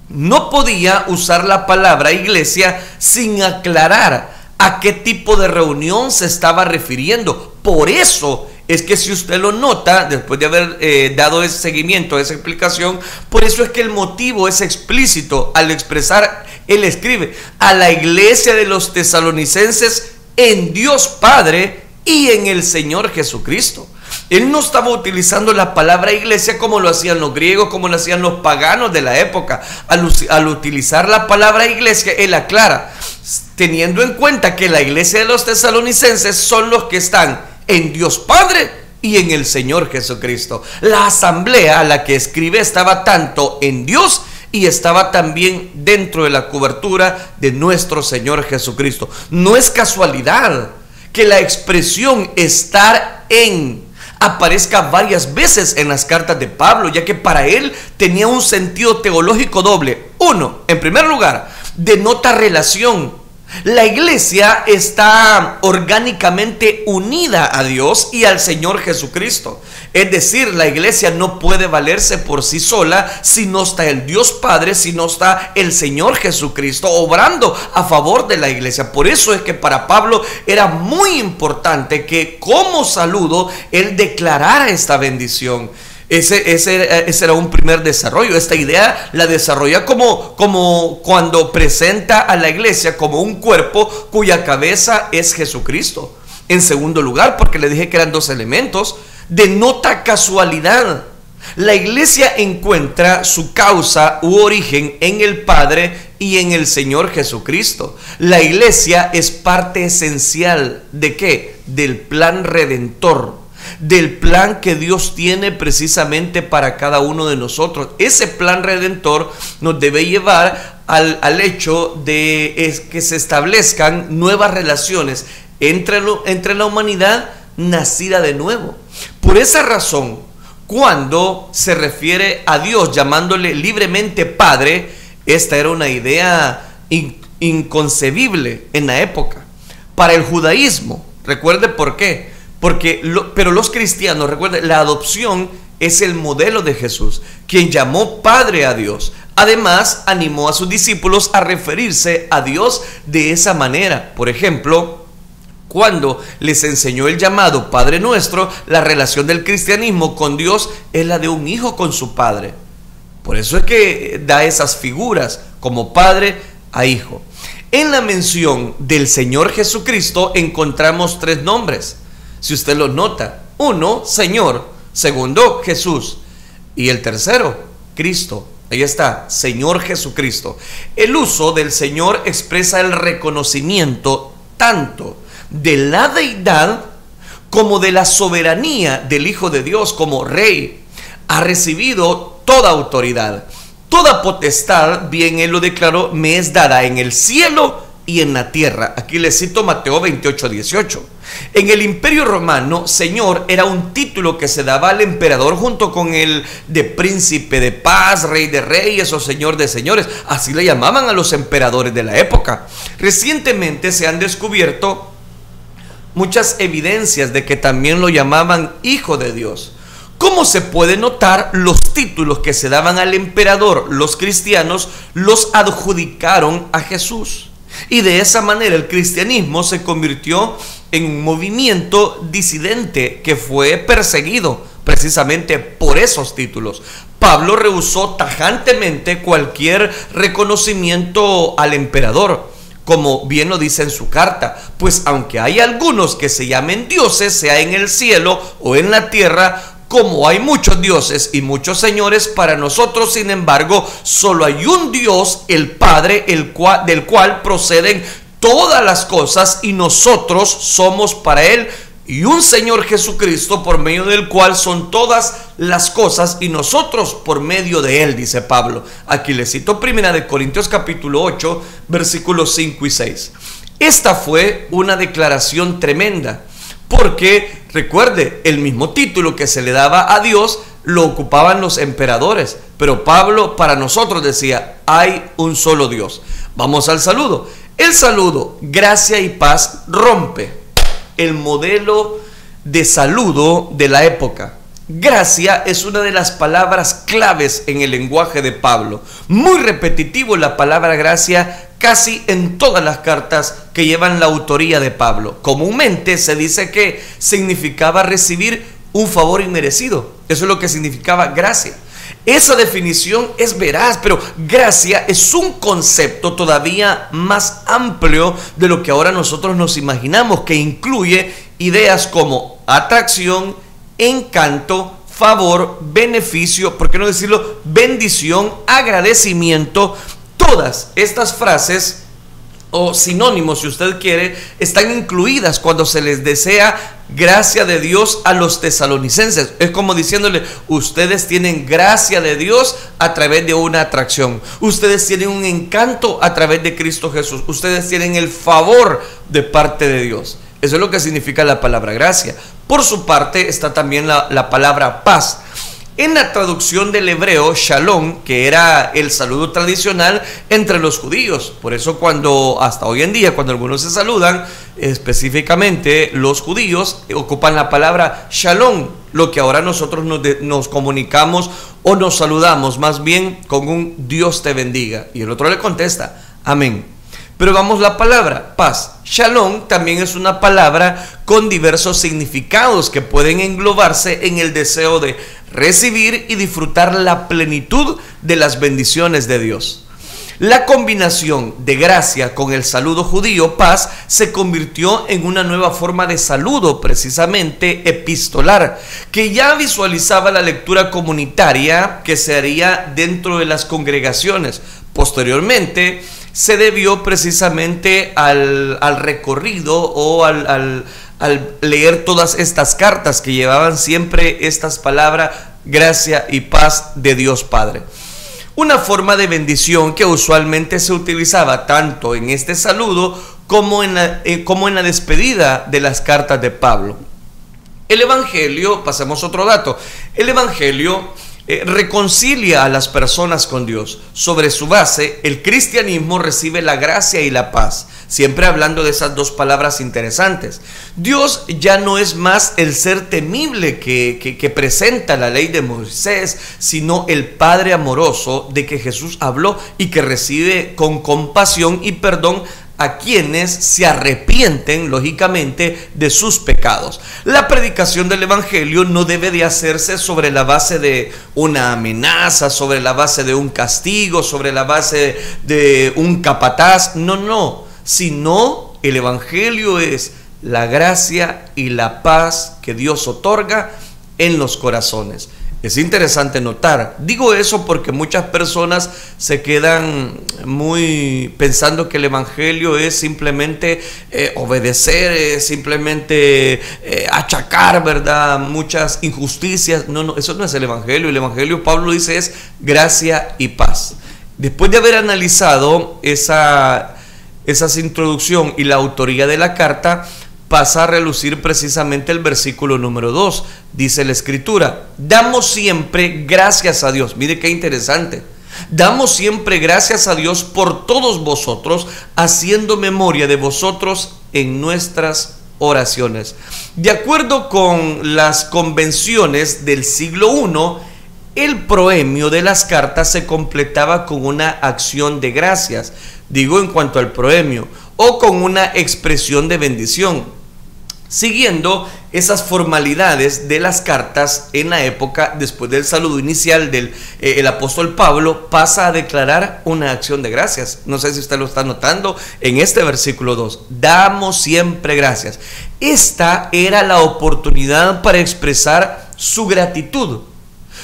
no podía usar la palabra iglesia sin aclarar a qué tipo de reunión se estaba refiriendo. Por eso es que, si usted lo nota, después de haber dado ese seguimiento, esa explicación, por eso es que el motivo es explícito al expresar. Él escribe a la iglesia de los tesalonicenses en Dios Padre y en el Señor Jesucristo. Él no estaba utilizando la palabra iglesia como lo hacían los griegos, como lo hacían los paganos de la época. Al utilizar la palabra iglesia, él aclara, teniendo en cuenta que la iglesia de los tesalonicenses son los que están en Dios Padre y en el Señor Jesucristo. La asamblea a la que escribe estaba tanto en Dios y estaba también dentro de la cobertura de nuestro Señor Jesucristo. No es casualidad que la expresión estar en aparezca varias veces en las cartas de Pablo, ya que para él tenía un sentido teológico doble. Uno, en primer lugar, denota relación. La iglesia está orgánicamente unida a Dios y al Señor Jesucristo. Es decir, la iglesia no puede valerse por sí sola si no está el Dios Padre, si no está el Señor Jesucristo obrando a favor de la iglesia. Por eso es que para Pablo era muy importante que como saludo él declarara esta bendición. Ese era un primer desarrollo. Esta idea la desarrolla como cuando presenta a la iglesia como un cuerpo cuya cabeza es Jesucristo. En segundo lugar, porque le dije que eran dos elementos, denota casualidad. La iglesia encuentra su causa u origen en el Padre y en el Señor Jesucristo. La iglesia es parte esencial ¿de qué? Del plan redentor, del plan que Dios tiene precisamente para cada uno de nosotros. Ese plan redentor nos debe llevar al hecho de que se establezcan nuevas relaciones entre la humanidad nacida de nuevo. Por esa razón, cuando se refiere a Dios llamándole libremente Padre, esta era una idea inconcebible en la época. Para el judaísmo, recuerde por qué. Pero los cristianos, recuerden, la adopción es el modelo de Jesús, quien llamó Padre a Dios. Además, animó a sus discípulos a referirse a Dios de esa manera. Por ejemplo, cuando les enseñó el llamado Padre Nuestro, la relación del cristianismo con Dios es la de un hijo con su padre. Por eso es que da esas figuras como padre a hijo. En la mención del Señor Jesucristo encontramos tres nombres. Si usted lo nota: uno, Señor; segundo, Jesús; y el tercero, Cristo. Ahí está, Señor Jesucristo. El uso del Señor expresa el reconocimiento tanto de la deidad como de la soberanía del Hijo de Dios como Rey. Ha recibido toda autoridad, toda potestad, bien él lo declaró, me es dada en el cielo y en la tierra. Aquí le cito Mateo 28:18. En el Imperio Romano, Señor era un título que se daba al emperador junto con el de príncipe de paz, rey de reyes o señor de señores. Así le llamaban a los emperadores de la época. Recientemente se han descubierto muchas evidencias de que también lo llamaban Hijo de Dios. Como se puede notar, los títulos que se daban al emperador, los cristianos los adjudicaron a Jesús. Y de esa manera el cristianismo se convirtió en un movimiento disidente que fue perseguido precisamente por esos títulos. Pablo rehusó tajantemente cualquier reconocimiento al emperador, como bien lo dice en su carta, pues aunque hay algunos que se llamen dioses, sea en el cielo o en la tierra, como hay muchos dioses y muchos señores, para nosotros, sin embargo, solo hay un Dios, el Padre, del cual proceden todas las cosas, y nosotros somos para Él, y un Señor Jesucristo, por medio del cual son todas las cosas, y nosotros por medio de Él, dice Pablo. Aquí le cito 1 Corintios capítulo 8, versículos 5 y 6. Esta fue una declaración tremenda, porque recuerde, el mismo título que se le daba a Dios lo ocupaban los emperadores, pero Pablo para nosotros decía: hay un solo Dios. Vamos al saludo. El saludo, gracia y paz, rompe el modelo de saludo de la época. Gracia es una de las palabras claves en el lenguaje de Pablo. Muy repetitivo la palabra gracia casi en todas las cartas que llevan la autoría de Pablo. Comúnmente se dice que significaba recibir un favor inmerecido. Eso es lo que significaba gracia. Esa definición es veraz, pero gracia es un concepto todavía más amplio de lo que ahora nosotros nos imaginamos, que incluye ideas como atracción, encanto, favor, beneficio, ¿por qué no decirlo?, bendición, agradecimiento. Todas estas frases o sinónimos, si usted quiere, están incluidas cuando se les desea gracia de Dios a los tesalonicenses. Es como diciéndole: ustedes tienen gracia de Dios a través de una atracción, ustedes tienen un encanto a través de Cristo Jesús, ustedes tienen el favor de parte de Dios. Eso es lo que significa la palabra gracia. Por su parte está también la palabra paz. en la traducción del hebreo, shalom, que era el saludo tradicional entre los judíos. Por eso hasta hoy en día, cuando algunos se saludan, específicamente los judíos ocupan la palabra shalom, lo que ahora nosotros nos comunicamos o nos saludamos más bien con un Dios te bendiga. Y el otro le contesta, amén. Pero vamos, la palabra paz, shalom, también es una palabra con diversos significados que pueden englobarse en el deseo de recibir y disfrutar la plenitud de las bendiciones de Dios. La combinación de gracia con el saludo judío, paz, se convirtió en una nueva forma de saludo, precisamente epistolar, que ya visualizaba la lectura comunitaria que se haría dentro de las congregaciones. Posteriormente, se debió precisamente al recorrido o al leer todas estas cartas que llevaban siempre estas palabras, gracia y paz de Dios Padre. Una forma de bendición que usualmente se utilizaba tanto en este saludo como en la despedida de las cartas de Pablo. El Evangelio, pasemos otro dato, el Evangelio reconcilia a las personas con Dios. Sobre su base, el cristianismo recibe la gracia y la paz, siempre hablando de esas dos palabras interesantes. Dios ya no es más el ser temible que presenta la ley de Moisés, sino el Padre amoroso de que Jesús habló y que recibe con compasión y perdón a quienes se arrepienten, lógicamente, de sus pecados. La predicación del Evangelio no debe de hacerse sobre la base de una amenaza, sobre la base de un castigo, sobre la base de un capataz. No, sino el Evangelio es la gracia y la paz que Dios otorga en los corazones. Es interesante notar, digo eso porque muchas personas se quedan muy pensando que el Evangelio es simplemente obedecer, es simplemente achacar, ¿verdad?, muchas injusticias. No, eso no es el Evangelio. El Evangelio, Pablo dice, es gracia y paz. Después de haber analizado esa introducción y la autoría de la carta, pasa a relucir precisamente el versículo número 2. Dice la Escritura, damos siempre gracias a Dios. Mire qué interesante. Damos siempre gracias a Dios por todos vosotros, haciendo memoria de vosotros en nuestras oraciones. De acuerdo con las convenciones del siglo I, el proemio de las cartas se completaba con una acción de gracias. Digo en cuanto al proemio, o con una expresión de bendición. Siguiendo esas formalidades de las cartas en la época, después del saludo inicial del el apóstol Pablo, pasa a declarar una acción de gracias. No sé si usted lo está notando en este versículo 2. Damos siempre gracias. Esta era la oportunidad para expresar su gratitud.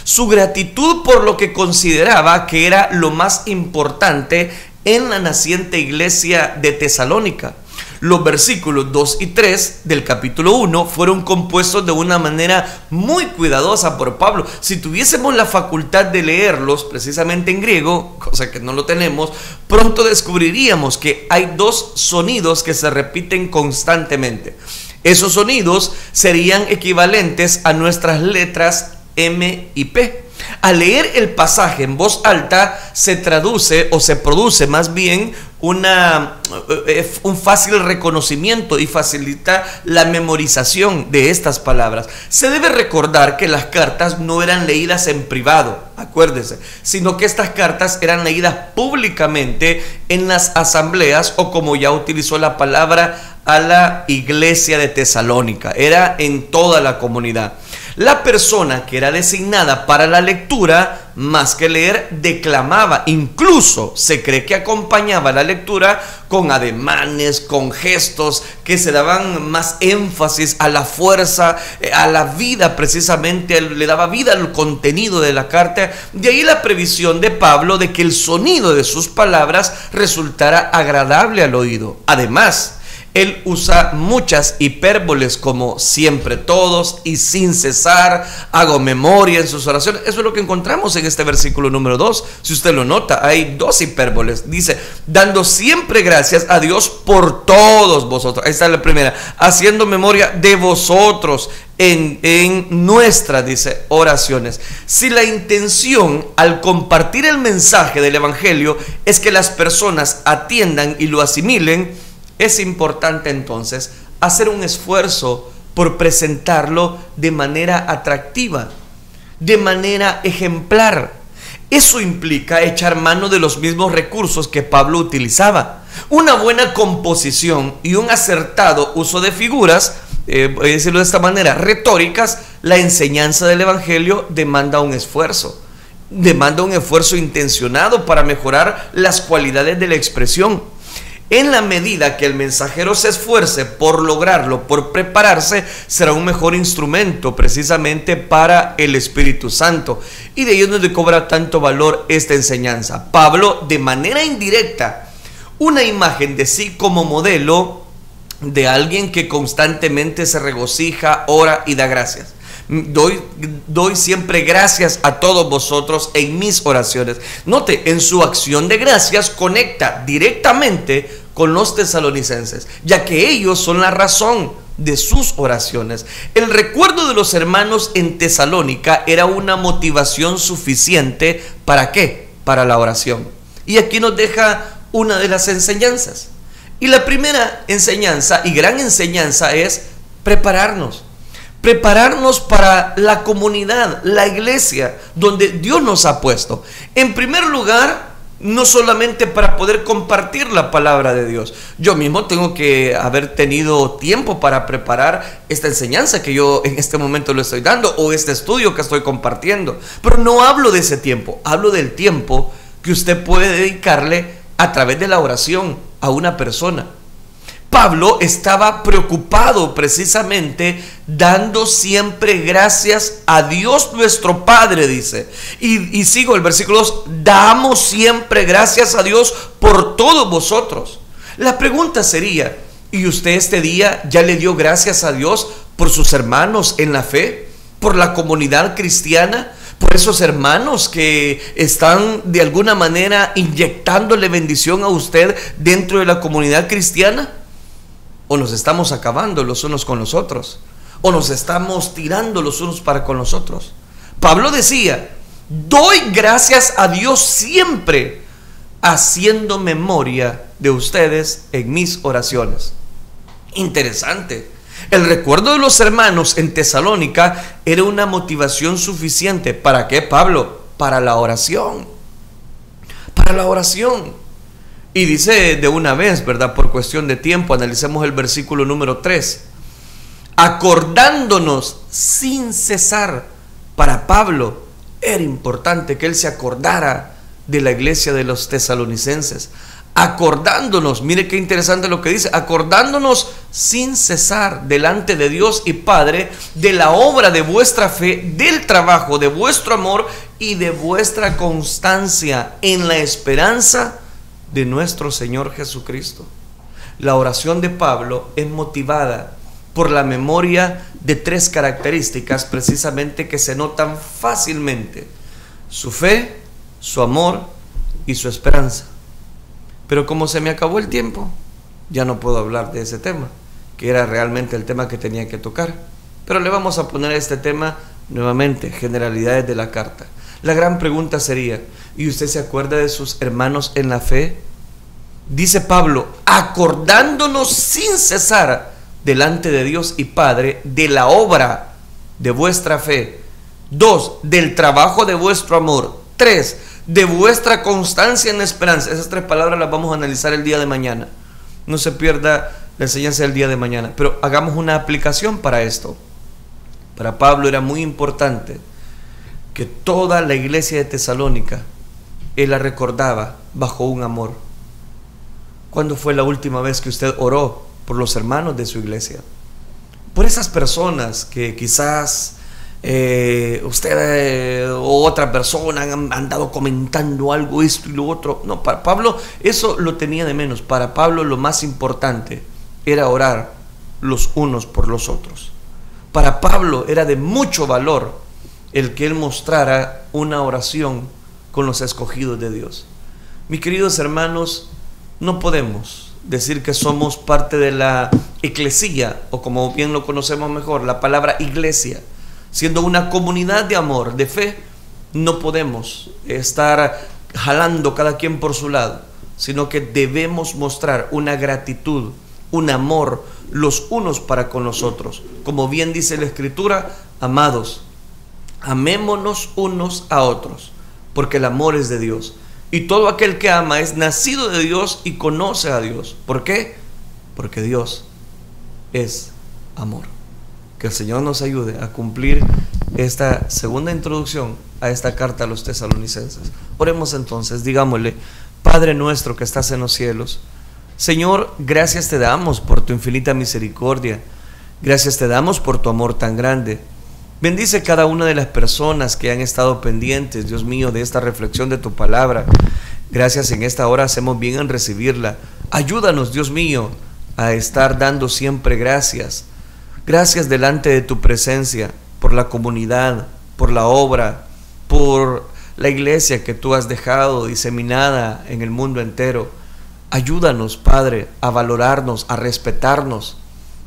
Su gratitud por lo que consideraba que era lo más importante en la naciente iglesia de Tesalónica. Los versículos 2 y 3 del capítulo 1 fueron compuestos de una manera muy cuidadosa por Pablo. Si tuviésemos la facultad de leerlos precisamente en griego, cosa que no lo tenemos, pronto descubriríamos que hay dos sonidos que se repiten constantemente. Esos sonidos serían equivalentes a nuestras letras M y P. Al leer el pasaje en voz alta se traduce o se produce más bien un fácil reconocimiento y facilita la memorización de estas palabras. Se debe recordar que las cartas no eran leídas en privado, acuérdese, sino que estas cartas eran leídas públicamente en las asambleas, o como ya utilizó la palabra, a la iglesia de Tesalónica. Era en toda la comunidad. La persona que era designada para la lectura, más que leer, declamaba. Incluso se cree que acompañaba la lectura con ademanes, con gestos que se daban más énfasis a la fuerza, a la vida, precisamente le daba vida al contenido de la carta. De ahí la previsión de Pablo de que el sonido de sus palabras resultara agradable al oído. Además, Él usa muchas hipérboles como siempre todos y sin cesar, hago memoria en sus oraciones. Eso es lo que encontramos en este versículo número 2. Si usted lo nota, hay dos hipérboles. Dice, dando siempre gracias a Dios por todos vosotros. Ahí está la primera, haciendo memoria de vosotros en nuestras, dice, oraciones. Si la intención al compartir el mensaje del Evangelio es que las personas atiendan y lo asimilen, es importante entonces hacer un esfuerzo por presentarlo de manera atractiva, de manera ejemplar. Eso implica echar mano de los mismos recursos que Pablo utilizaba. Una buena composición y un acertado uso de figuras, voy a decirlo de esta manera, retóricas. La enseñanza del Evangelio demanda un esfuerzo intencionado para mejorar las cualidades de la expresión. En la medida que el mensajero se esfuerce por lograrlo, por prepararse, será un mejor instrumento precisamente para el Espíritu Santo. Y de ahí es donde cobra tanto valor esta enseñanza. Pablo, de manera indirecta, una imagen de sí como modelo de alguien que constantemente se regocija, ora y da gracias. Doy siempre gracias a todos vosotros en mis oraciones. Note, en su acción de gracias conecta directamente con los tesalonicenses, ya que ellos son la razón de sus oraciones. El recuerdo de los hermanos en Tesalónica era una motivación suficiente. ¿Para qué? Para la oración. Y aquí nos deja una de las enseñanzas. Y la primera enseñanza y gran enseñanza es prepararnos para la comunidad, la iglesia, donde Dios nos ha puesto. En primer lugar, no solamente para poder compartir la palabra de Dios. Yo mismo tengo que haber tenido tiempo para preparar esta enseñanza que yo en este momento le estoy dando, o este estudio que estoy compartiendo. Pero no hablo de ese tiempo, hablo del tiempo que usted puede dedicarle a través de la oración a una persona. Pablo estaba preocupado precisamente dando siempre gracias a Dios nuestro Padre, dice. Y sigo el versículo 2, damos siempre gracias a Dios por todos vosotros. La pregunta sería, ¿y usted este día ya le dio gracias a Dios por sus hermanos en la fe? ¿Por la comunidad cristiana? ¿Por esos hermanos que están de alguna manera inyectándole bendición a usted dentro de la comunidad cristiana? ¿O nos estamos acabando los unos con los otros? ¿O nos estamos tirando los unos para con los otros? Pablo decía, doy gracias a Dios siempre, haciendo memoria de ustedes en mis oraciones. Interesante. El recuerdo de los hermanos en Tesalónica era una motivación suficiente. ¿Para qué, Pablo? Para la oración. Para la oración. Y dice de una vez, ¿verdad? Por cuestión de tiempo, analicemos el versículo número 3. Acordándonos sin cesar. Para Pablo era importante que él se acordara de la iglesia de los tesalonicenses. Acordándonos, mire qué interesante lo que dice, acordándonos sin cesar delante de Dios y Padre de la obra de vuestra fe, del trabajo de vuestro amor y de vuestra constancia en la esperanza de nuestro Señor Jesucristo. La oración de Pablo es motivada por la memoria de tres características precisamente que se notan fácilmente: su fe, su amor y su esperanza. Pero como se me acabó el tiempo, ya no puedo hablar de ese tema, que era realmente el tema que tenía que tocar. Pero le vamos a poner a este tema nuevamente generalidades de la carta. La gran pregunta sería, ¿y usted se acuerda de sus hermanos en la fe? Dice Pablo, acordándonos sin cesar delante de Dios y Padre de la obra de vuestra fe. 2, del trabajo de vuestro amor. 3, de vuestra constancia en la esperanza. Esas tres palabras las vamos a analizar el día de mañana. No se pierda la enseñanza del día de mañana, pero hagamos una aplicación para esto. Para Pablo era muy importante que toda la iglesia de Tesalónica él la recordaba bajo un amor. ¿Cuándo fue la última vez que usted oró por los hermanos de su iglesia? Por esas personas que quizás usted o otra persona han andado comentando algo, esto y lo otro. No, para Pablo eso lo tenía de menos. Para Pablo lo más importante era orar los unos por los otros. Para Pablo era de mucho valor el que él mostrara una oración con los escogidos de Dios. Mis queridos hermanos, no podemos decir que somos parte de la eclesía, o como bien lo conocemos mejor, la palabra iglesia, siendo una comunidad de amor, de fe. No podemos estar jalando cada quien por su lado, sino que debemos mostrar una gratitud, un amor los unos para con los otros. Como bien dice la Escritura, amados, amémonos unos a otros, porque el amor es de Dios. Y todo aquel que ama es nacido de Dios y conoce a Dios. ¿Por qué? Porque Dios es amor. Que el Señor nos ayude a cumplir esta segunda introducción a esta carta a los tesalonicenses. Oremos entonces, digámosle: Padre nuestro que estás en los cielos, Señor, gracias te damos por tu infinita misericordia. Gracias te damos por tu amor tan grande. Bendice cada una de las personas que han estado pendientes, Dios mío, de esta reflexión de tu palabra. Gracias, en esta hora hacemos bien en recibirla. Ayúdanos, Dios mío, a estar dando siempre gracias. Gracias delante de tu presencia, por la comunidad, por la obra, por la iglesia que tú has dejado diseminada en el mundo entero. Ayúdanos, Padre, a valorarnos, a respetarnos.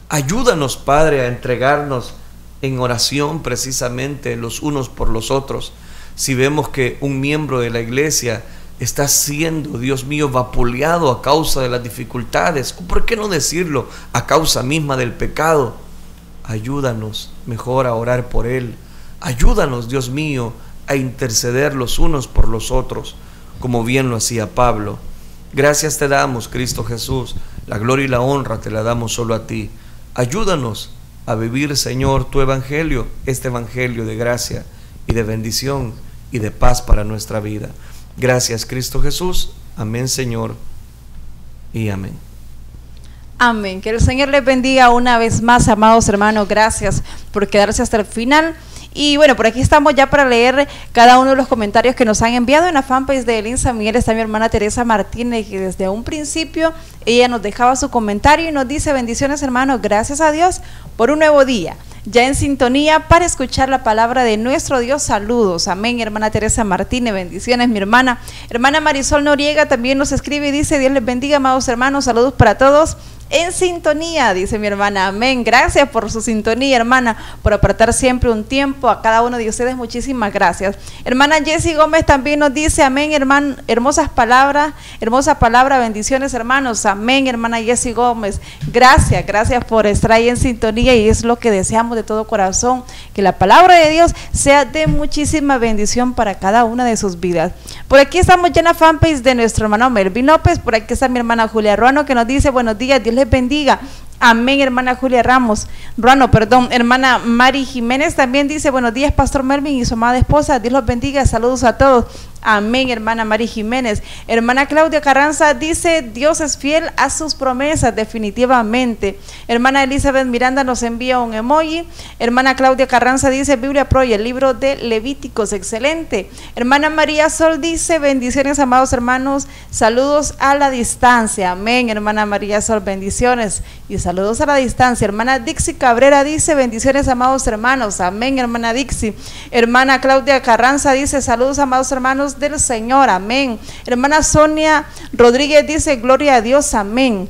Ayúdanos, Padre, a entregarnos en oración precisamente los unos por los otros. Si vemos que un miembro de la iglesia está siendo, Dios mío, vapuleado a causa de las dificultades, o por qué no decirlo, a causa misma del pecado, ayúdanos mejor a orar por él. Ayúdanos, Dios mío, a interceder los unos por los otros, como bien lo hacía Pablo. Gracias te damos, Cristo Jesús. La gloria y la honra te la damos solo a ti. Ayúdanos a vivir, Señor, tu evangelio, este evangelio de gracia y de bendición y de paz para nuestra vida. Gracias, Cristo Jesús. Amén, Señor, y amén. Amén. Que el Señor les bendiga una vez más, amados hermanos. Gracias por quedarse hasta el final. Y bueno, por aquí estamos ya para leer cada uno de los comentarios que nos han enviado en la fanpage de Elin San Miguel. Está mi hermana Teresa Martínez, que desde un principio ella nos dejaba su comentario y nos dice: bendiciones, hermanos, gracias a Dios por un nuevo día, ya en sintonía para escuchar la palabra de nuestro Dios. Saludos. Amén, hermana Teresa Martínez, bendiciones, mi hermana. Hermana Marisol Noriega también nos escribe y dice: Dios les bendiga, amados hermanos, saludos para todos en sintonía, dice mi hermana. Amén. Gracias por su sintonía, hermana, por apartar siempre un tiempo a cada uno de ustedes. Muchísimas gracias. Hermana Jessie Gómez también nos dice: amén, hermano, hermosa palabra, bendiciones, hermanos. Amén, hermana Jessie Gómez. Gracias por estar ahí en sintonía, y es lo que deseamos de todo corazón, que la palabra de Dios sea de muchísima bendición para cada una de sus vidas. Por aquí estamos ya en la fanpage de nuestro hermano Melvin López. Por aquí está mi hermana Julia Ruano, que nos dice: buenos días, Dios les bendiga. Amén, hermana Julia Ruano, hermana Mari Jiménez también dice: buenos días, pastor Melvin y su amada esposa, Dios los bendiga, saludos a todos. Amén, hermana Mari Jiménez. Hermana Claudia Carranza dice: Dios es fiel a sus promesas, definitivamente. Hermana Elizabeth Miranda nos envía un emoji. Hermana Claudia Carranza dice: Biblia Pro y el libro de Levíticos, excelente. Hermana María Sol dice: bendiciones, amados hermanos, saludos a la distancia. Amén, hermana María Sol, bendiciones y saludos a la distancia. Hermana Dixie Cabrera dice: bendiciones, amados hermanos. Amén, hermana Dixie. Hermana Claudia Carranza dice: saludos, amados hermanos del Señor. Amén. Hermana Sonia Rodríguez dice: gloria a Dios. Amén.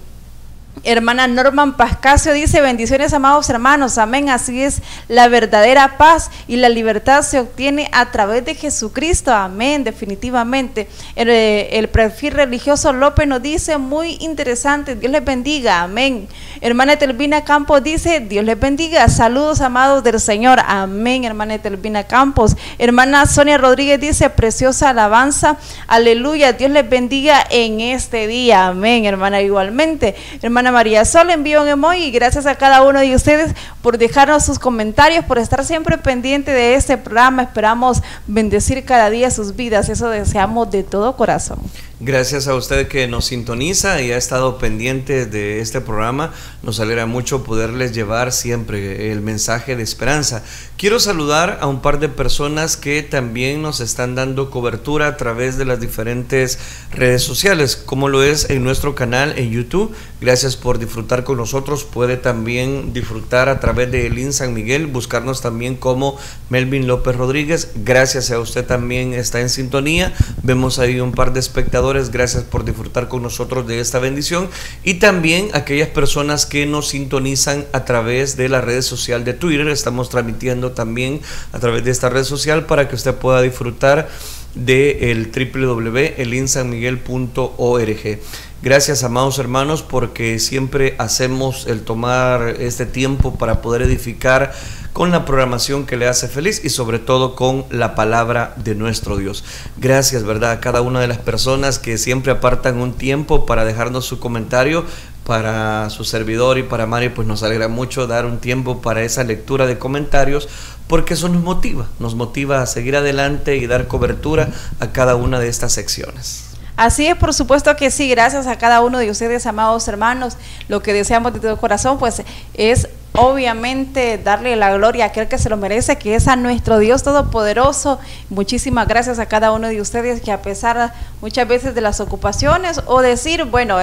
Hermana Norman Pascasio dice: bendiciones, amados hermanos. Amén. Así es, la verdadera paz y la libertad se obtiene a través de Jesucristo. Amén, definitivamente. El perfil religioso López nos dice: muy interesante, Dios les bendiga. Amén. Hermana Telvina Campos dice: Dios les bendiga, saludos, amados del Señor. Amén, hermana Telvina Campos. Hermana Sonia Rodríguez dice: preciosa alabanza, aleluya, Dios les bendiga en este día. Amén, hermana. Igualmente, hermana María Sol envió un emoji. Gracias a cada uno de ustedes por dejarnos sus comentarios, por estar siempre pendiente de este programa. Esperamos bendecir cada día sus vidas, eso deseamos de todo corazón. Gracias a usted que nos sintoniza y ha estado pendiente de este programa. Nos alegra mucho poderles llevar siempre el mensaje de esperanza. Quiero saludar a un par de personas que también nos están dando cobertura a través de las diferentes redes sociales, como lo es en nuestro canal en YouTube. Gracias por disfrutar con nosotros. Puede también disfrutar a través de Elín San Miguel, buscarnos también como Melvin López Rodríguez. Gracias a usted también está en sintonía. Vemos ahí un par de espectadores. Gracias por disfrutar con nosotros de esta bendición. Y también aquellas personas que nos sintonizan a través de la red social de Twitter. Estamos transmitiendo también a través de esta red social para que usted pueda disfrutar del www.elinsanmiguel.org. Gracias, amados hermanos, porque siempre hacemos el tomar este tiempo para poder edificar con la programación que le hace feliz y sobre todo con la palabra de nuestro Dios. Gracias, ¿verdad?, a cada una de las personas que siempre apartan un tiempo para dejarnos su comentario. Para su servidor y para Mari, pues nos alegra mucho dar un tiempo para esa lectura de comentarios, porque eso nos motiva a seguir adelante y dar cobertura a cada una de estas secciones. Así es, por supuesto que sí. Gracias a cada uno de ustedes, amados hermanos. Lo que deseamos de todo corazón pues es obviamente darle la gloria a aquel que se lo merece, que es a nuestro Dios Todopoderoso. Muchísimas gracias a cada uno de ustedes que, a pesar muchas veces de las ocupaciones o decir, bueno,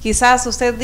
quizás usted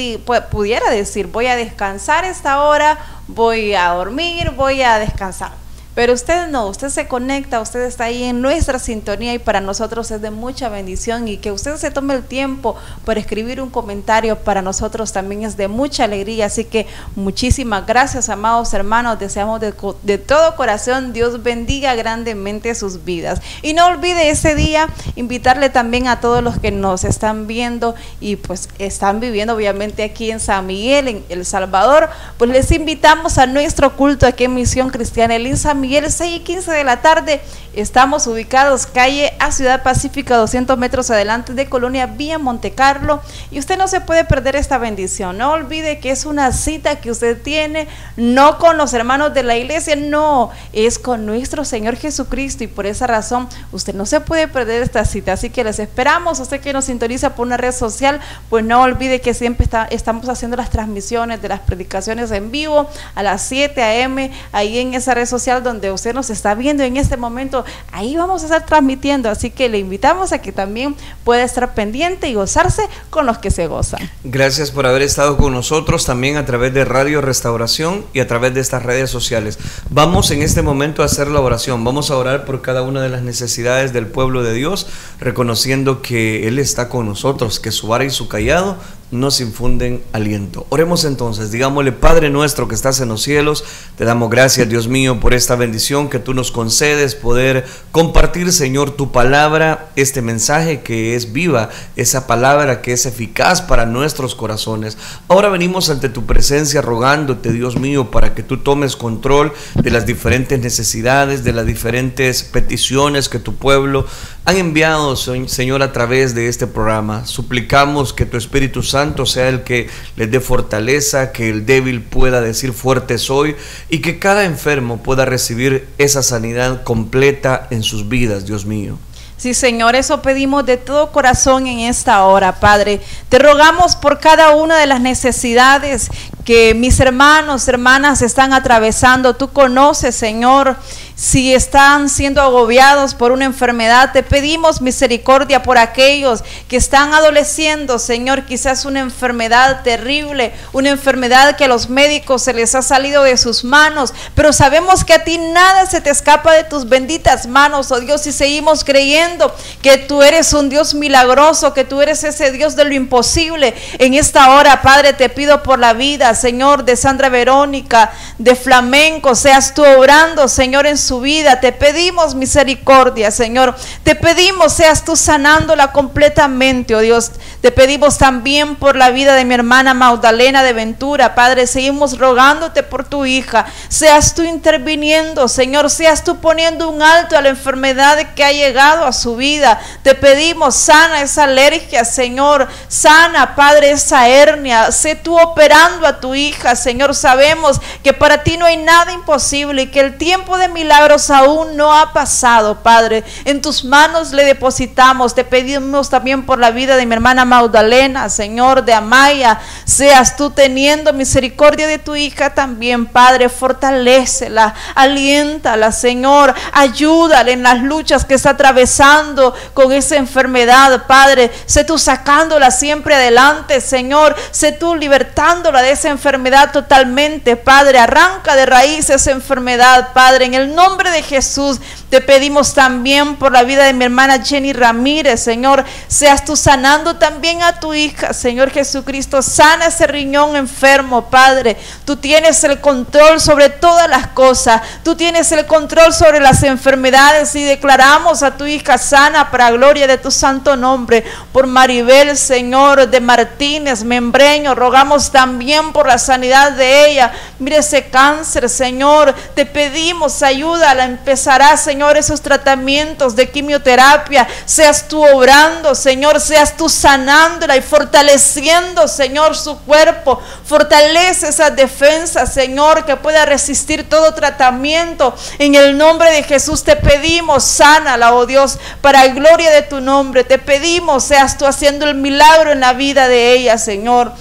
pudiera decir, voy a descansar esta hora, voy a dormir, voy a descansar. Pero usted no, usted se conecta, usted está ahí en nuestra sintonía y para nosotros es de mucha bendición, y que usted se tome el tiempo para escribir un comentario para nosotros también es de mucha alegría. Así que muchísimas gracias, amados hermanos. Deseamos de todo corazón Dios bendiga grandemente sus vidas. Y no olvide ese día invitarle también a todos los que nos están viendo y pues están viviendo obviamente aquí en San Miguel, en El Salvador, pues les invitamos a nuestro culto aquí en Misión Cristiana Elín San Miguel, 6:15 de la tarde. Estamos ubicados calle a Ciudad Pacífica, 200 metros adelante de Colonia Vía Montecarlo, y usted no se puede perder esta bendición. No olvide que es una cita que usted tiene, no con los hermanos de la iglesia, no, es con nuestro Señor Jesucristo, y por esa razón usted no se puede perder esta cita. Así que les esperamos. Usted que nos sintoniza por una red social, pues no olvide que siempre estamos haciendo las transmisiones de las predicaciones en vivo a las 7 a.m. ahí en esa red social donde usted nos está viendo en este momento. Ahí vamos a estar transmitiendo, así que le invitamos a que también pueda estar pendiente y gozarse con los que se gozan. Gracias por haber estado con nosotros también a través de Radio Restauración y a través de estas redes sociales. Vamos en este momento a hacer la oración. Vamos a orar por cada una de las necesidades del pueblo de Dios, reconociendo que Él está con nosotros, que su vara y su cayado nos infunden aliento. Oremos entonces, digámosle: Padre nuestro que estás en los cielos, te damos gracias, Dios mío, por esta bendición que tú nos concedes, poder compartir, Señor, tu palabra, este mensaje que es viva, esa palabra que es eficaz para nuestros corazones. Ahora venimos ante tu presencia rogándote, Dios mío, para que tú tomes control de las diferentes necesidades, de las diferentes peticiones que tu pueblo han enviado, Señor, a través de este programa. Suplicamos que tu Espíritu Santo sea el que les dé fortaleza, que el débil pueda decir fuerte soy, y que cada enfermo pueda recibir esa sanidad completa en sus vidas, Dios mío. Sí, Señor, eso pedimos de todo corazón en esta hora, Padre. Te rogamos por cada una de las necesidades que mis hermanos, hermanas están atravesando. Tú conoces, Señor, si están siendo agobiados por una enfermedad. Te pedimos misericordia por aquellos que están adoleciendo, Señor, quizás una enfermedad terrible, una enfermedad que a los médicos se les ha salido de sus manos, pero sabemos que a ti nada se te escapa de tus benditas manos, oh Dios, y seguimos creyendo que tú eres un Dios milagroso, que tú eres ese Dios de lo imposible. En esta hora, Padre, te pido por la vida, Señor, de Sandra Verónica, de Flamenco, seas tú obrando, Señor, en su vida. Te pedimos misericordia, Señor. Te pedimos seas tú sanándola completamente, oh Dios. Te pedimos también por la vida de mi hermana Magdalena de Ventura, Padre. Seguimos rogándote por tu hija. Seas tú interviniendo, Señor. Seas tú poniendo un alto a la enfermedad que ha llegado a su vida. Te pedimos, sana esa alergia, Señor. Sana, Padre, esa hernia. Sé tú operando a tu hija, Señor. Sabemos que para ti no hay nada imposible y que el tiempo de milagros aún no ha pasado, Padre. En tus manos le depositamos. Te pedimos también por la vida de mi hermana Magdalena, Señor, de Amaya, seas tú teniendo misericordia de tu hija también, Padre. Fortalécela, aliéntala, Señor, ayúdale en las luchas que está atravesando con esa enfermedad, Padre. Sé tú sacándola siempre adelante, Señor. Sé tú libertándola de esa enfermedad totalmente, Padre. Arranca de raíz esa enfermedad, Padre. En el nombre de Jesús te pedimos también por la vida de mi hermana Jenny Ramírez, Señor. Seas tú sanando también a tu hija, Señor Jesucristo. Sana ese riñón enfermo, Padre. Tú tienes el control sobre todas las cosas. Tú tienes el control sobre las enfermedades y declaramos a tu hija sana para gloria de tu santo nombre. Por Maribel, Señor, de Martínez, Membreño, rogamos también por la sanidad de ella. Mire ese cáncer, Señor. Te pedimos ayúdala. Empezará, Señor, esos tratamientos de quimioterapia. Seas tú obrando, Señor. Seas tú sanándola y fortaleciendo, Señor, su cuerpo. Fortalece esas defensas, Señor, que pueda resistir todo tratamiento. En el nombre de Jesús te pedimos, sánala, oh Dios, para gloria de tu nombre. Te pedimos, seas tú haciendo el milagro en la vida de ella, Señor.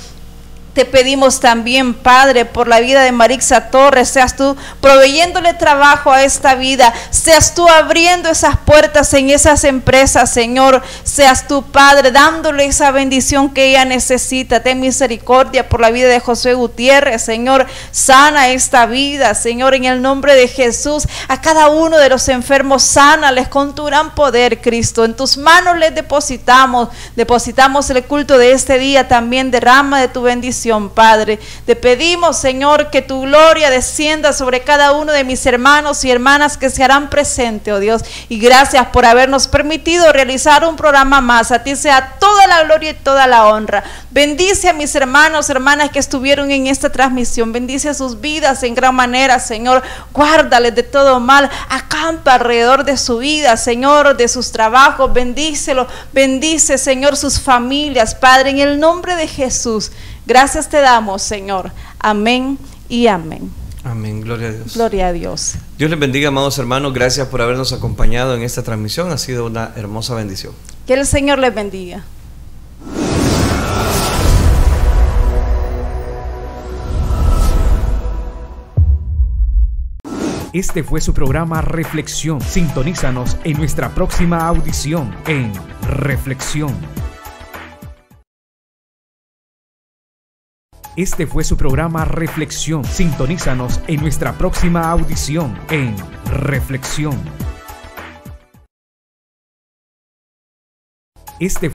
Te pedimos también, Padre, por la vida de Marixa Torres, seas tú proveyéndole trabajo a esta vida, seas tú abriendo esas puertas en esas empresas, Señor, seas tú, Padre, dándole esa bendición que ella necesita. Ten misericordia por la vida de Josué Gutiérrez, Señor, sana esta vida, Señor, en el nombre de Jesús. A cada uno de los enfermos, sánales con tu gran poder, Cristo. En tus manos les depositamos el culto de este día. También derrama de tu bendición, Padre. Te pedimos, Señor, que tu gloria descienda sobre cada uno de mis hermanos y hermanas que se harán presentes, oh Dios. Y gracias por habernos permitido realizar un programa más. A ti sea toda la gloria y toda la honra. Bendice a mis hermanos, hermanas que estuvieron en esta transmisión. Bendice sus vidas en gran manera, Señor. Guárdales de todo mal. Acampa alrededor de su vida, Señor, de sus trabajos. Bendícelo. Bendice, Señor, sus familias, Padre, en el nombre de Jesús. Gracias te damos, Señor. Amén y amén. Amén, gloria a Dios. Gloria a Dios. Dios les bendiga, amados hermanos. Gracias por habernos acompañado en esta transmisión. Ha sido una hermosa bendición. Que el Señor les bendiga. Este fue su programa Reflexión. Sintonízanos en nuestra próxima audición en Reflexión. Este fue su programa Reflexión. Sintonízanos en nuestra próxima audición en Reflexión. Este